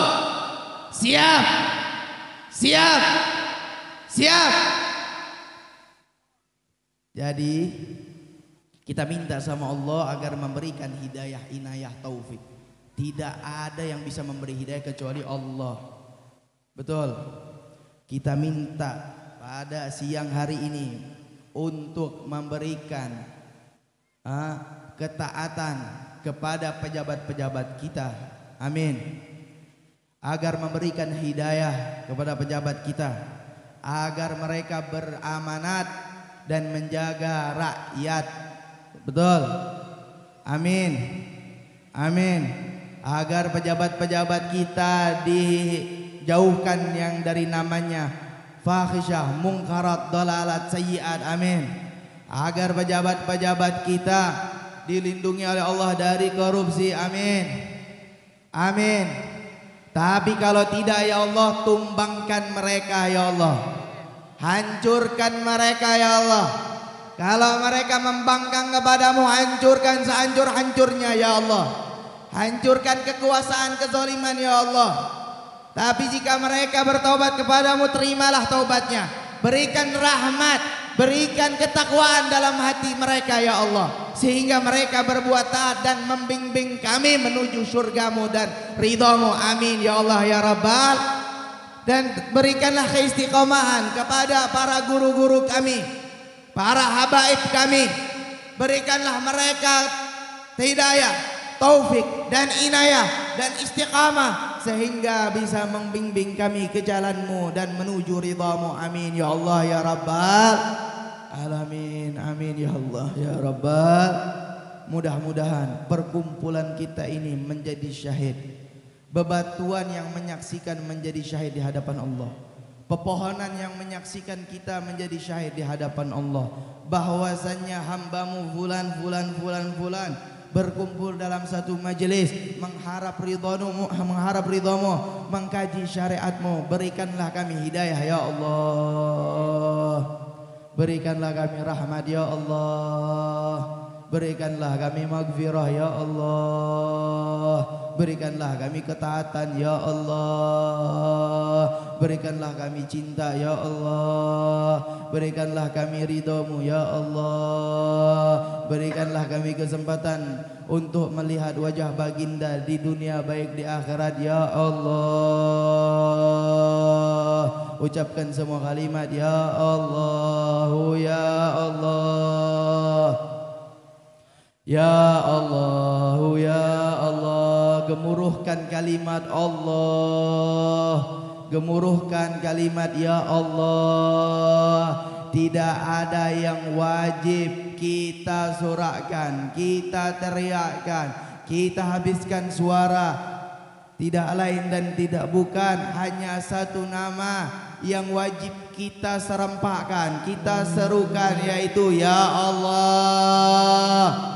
Siap? Siap? Siap? Jadi kita minta sama Allah agar memberikan hidayah, inayah, taufik. Tidak ada yang bisa memberi hidayah kecuali Allah. Betul? Kita minta pada siang hari ini untuk memberikan ketaatan kepada pejabat-pejabat kita. Amin. Agar memberikan hidayah kepada pejabat kita, agar mereka beramanat dan menjaga rakyat. Betul? Amin. Amin. Agar pejabat-pejabat kita dijauhkan yang dari namanya fahisyah, munkarat, dalalat, sayyiat. Amin. Agar pejabat-pejabat kita dilindungi oleh Allah dari korupsi. Amin. Amin. Tapi kalau tidak, ya Allah, tumbangkan mereka, ya Allah. Hancurkan mereka, ya Allah. Kalau mereka membangkang kepadamu, hancurkan sehancur-hancurnya, ya Allah. Hancurkan kekuasaan kezaliman, ya Allah. Tapi jika mereka bertobat kepadamu, terimalah taubatnya. Berikan rahmat, berikan ketakwaan dalam hati mereka, ya Allah, sehingga mereka berbuat taat dan membimbing kami menuju surgamu dan ridhamu. Amin ya Allah ya Rabbal. Dan berikanlah keistiqomahan kepada para guru-guru kami, para habaib kami. Berikanlah mereka hidayah, taufik dan inayah dan istiqamah, sehingga bisa membimbing kami ke jalanmu dan menuju ridhamu. Amin ya Allah ya Rabbal alamin. Amin ya Allah ya Rabbal. mudah-mudahan perkumpulan kita ini menjadi syahid. Bebatuan yang menyaksikan menjadi syahid di hadapan Allah. Pepohonan yang menyaksikan kita menjadi syahid di hadapan Allah. Bahwasannya hambamu fulan berkumpul dalam satu majelis mengharap ridhamu, mengkaji syariatmu. Berikanlah kami hidayah ya Allah. Berikanlah kami rahmat ya Allah. Berikanlah kami maghfirah ya Allah. Berikanlah kami ketaatan ya Allah. Berikanlah kami cinta ya Allah. Berikanlah kami ridhamu ya Allah. Berikanlah kami kesempatan untuk melihat wajah baginda di dunia baik di akhirat ya Allah. Ucapkan semua kalimat ya Allah, ya Allah. Ya Allah, ya Allah. Gemuruhkan kalimat Allah. Gemuruhkan kalimat ya Allah. Tidak ada yang wajib kita sorakkan, kita teriakkan, kita habiskan suara. Tidak lain dan tidak bukan, hanya satu nama yang wajib kita serempakkan, kita serukan, yaitu ya Allah.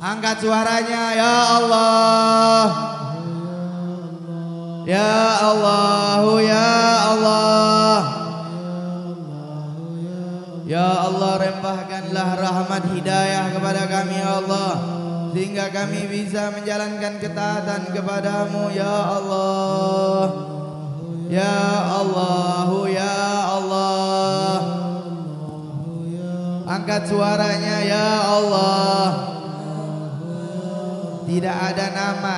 Angkat suaranya ya Allah. Ya Allah, ya Allah. Ya Allah, rempahkanlah rahmat hidayah kepada kami ya Allah, sehingga kami bisa menjalankan ketaatan kepadamu ya Allah. Ya Allah, ya Allah. Angkat suaranya ya Allah. Tidak ada nama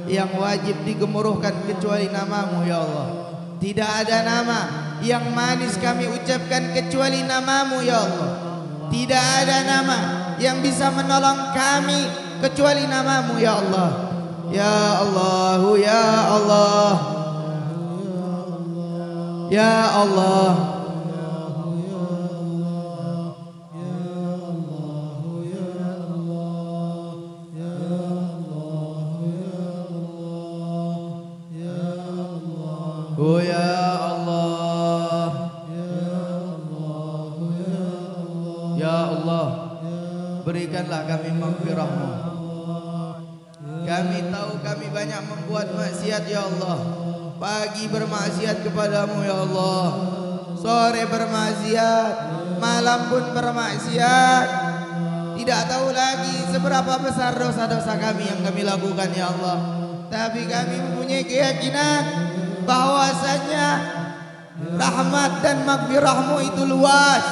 yang wajib digemuruhkan kecuali namamu ya Allah. Tidak ada nama yang manis kami ucapkan kecuali namamu ya Allah. Tidak ada nama yang bisa menolong kami kecuali namamu ya Allah. Ya Allah, ya Allah. Ya Allah. Oh ya Allah. Ya Allah, berikanlah kami maghfirah-Mu. Kami tahu kami banyak membuat maksiat ya Allah. Pagi bermaksiat kepadamu ya Allah, sore bermaksiat, malam pun bermaksiat. Tidak tahu lagi seberapa besar dosa-dosa kami yang kami lakukan ya Allah. Tapi kami mempunyai keyakinan bahwasanya rahmat dan maghfirah-Mu itu luas,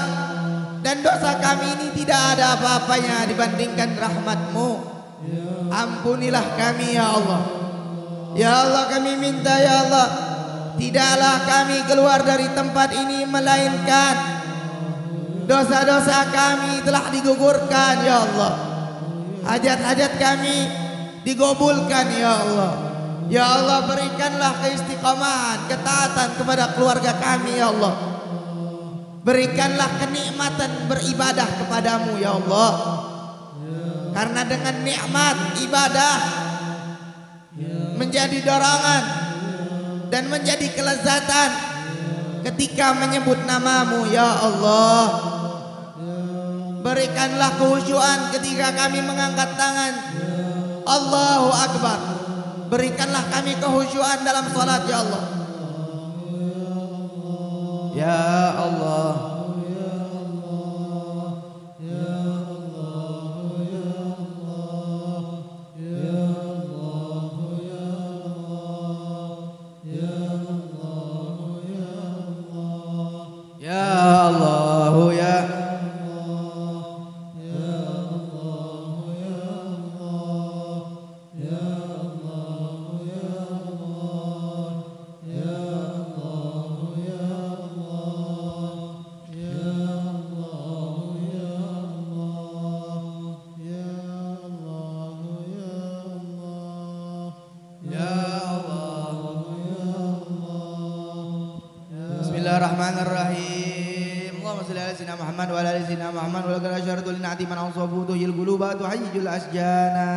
dan dosa kami ini tidak ada apa-apanya dibandingkan rahmat-Mu. Ampunilah kami ya Allah. Ya Allah, kami minta ya Allah, tidaklah kami keluar dari tempat ini melainkan dosa-dosa kami telah digugurkan ya Allah. Hajat-hajat kami digabulkan ya Allah. Ya Allah, berikanlah keistiqomahan, ketaatan kepada keluarga kami ya Allah. Berikanlah kenikmatan beribadah kepadamu ya Allah. Karena dengan nikmat ibadah menjadi dorongan dan menjadi kelezatan ketika menyebut namamu ya Allah. Berikanlah kehusyuan ketika kami mengangkat tangan Allahu Akbar. Berikanlah kami kehusyuan dalam salat ya Allah. Ya Allah. Bismillahirrahmanirrahim. Allahumma shalli ala sayyidina محمد وعلى آل سيدنا محمد ولقد أشرت لنعت من أوصفه تحيي القلوب تحيج الأشجانا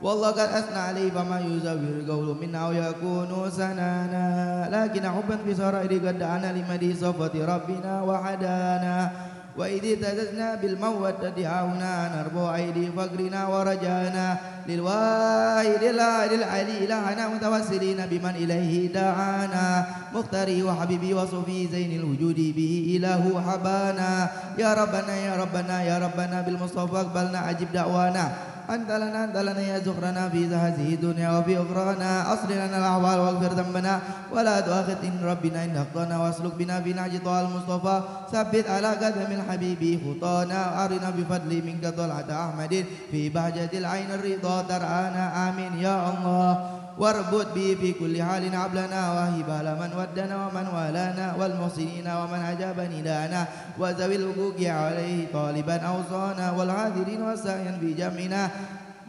والله قد أثنى عليه فما يزور القول منا أو يكون سنانا لكن حبا بسرائر قد دعانا لمدي صفة ربنا وحدانا وإذ اهتززنا بالمودة دعونا نربو أيدي فقرنا ورجانا للواحد الأحد العلي إلهنا متوسلين بمن إليه دعانا مختاري وحبيبي وصفي زين الوجود به إله حبانا يا ربنا يا ربنا يا ربنا بالمصطفى اقبلنا عجب دعوانا أنت لنا يا زخرنا في هذه الدنيا وفي أخرانا أصل لنا الأحوال واغفر ذنبنا ولا تؤاخذ إن ربنا إن أخطأنا واسلك بنا في نهج طه المصطفى ثبت على قدم الحبيب خطانا أرنا بفضل منك طلعة أحمد في بهجة العين الرضا ترعانا آمين يا الله واربط به في كل حال عبلنا وهب لمن ودنا ومن والانا والمحسنين ومن أجاب ندانا وذوي الحقوق عليه طالبا أوصانا والعاذرين والسائين في جمعنا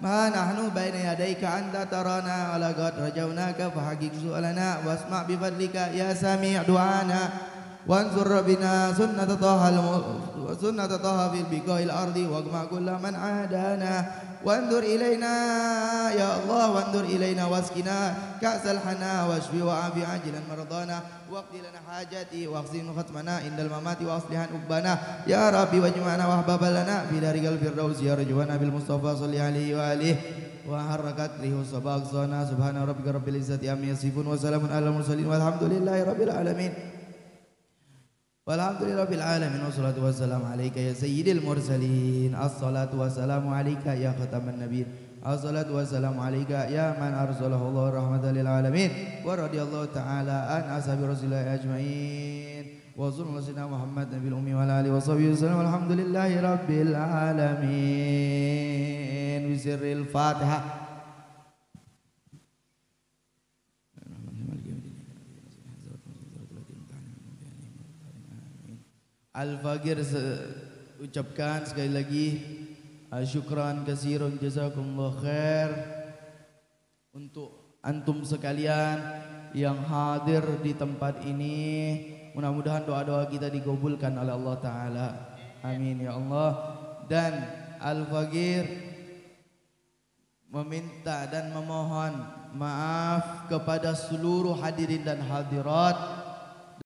ما نحن بين يديك أنت ترانا ولقد رجوناك فحقق سؤالنا واسمع بفضلك يا سميع دعانا وانصر ربنا سنة طه في بقاع الأرض واجمع كل من عادانا وانظر إلينا يا الله وانظر إلينا واسقنا كأس الحنا واشفي وعافي عاجلا مرضانا واقضي لنا حاجاتي واحسن ختمنا عند الممات واصلح عقبانا يا ربي واجمعنا واحباب لنا في دارك الفردوس يا رجوانا بالمصطفى صلى عليه وآله وحركت ريح الصباح صانا سبحان ربك رب العزة عما يصفون وسلام على المرسلين والحمد لله رب العالمين والحمد لله رب العالمين والصلاة والسلام عليك يا سيد المرسلين الصلاة والسلام عليك يا ختم النبيين الصلاة والسلام عليك يا من أرسله الله رحمة للعالمين ورضي الله تعالى عن أصحاب رسول الله أجمعين وصلى الله سيدنا محمد نبي الأمي وعلى آله وصحبه وسلم والحمد لله رب العالمين بسر الفاتحة. Al-Faqir ucapkan sekali lagi syukran katsiran jazakumullah khair untuk antum sekalian yang hadir di tempat ini. Mudah-mudahan doa-doa kita dikabulkan oleh Allah Ta'ala, amin ya Allah. Dan Al-Faqir meminta dan memohon maaf kepada seluruh hadirin dan hadirat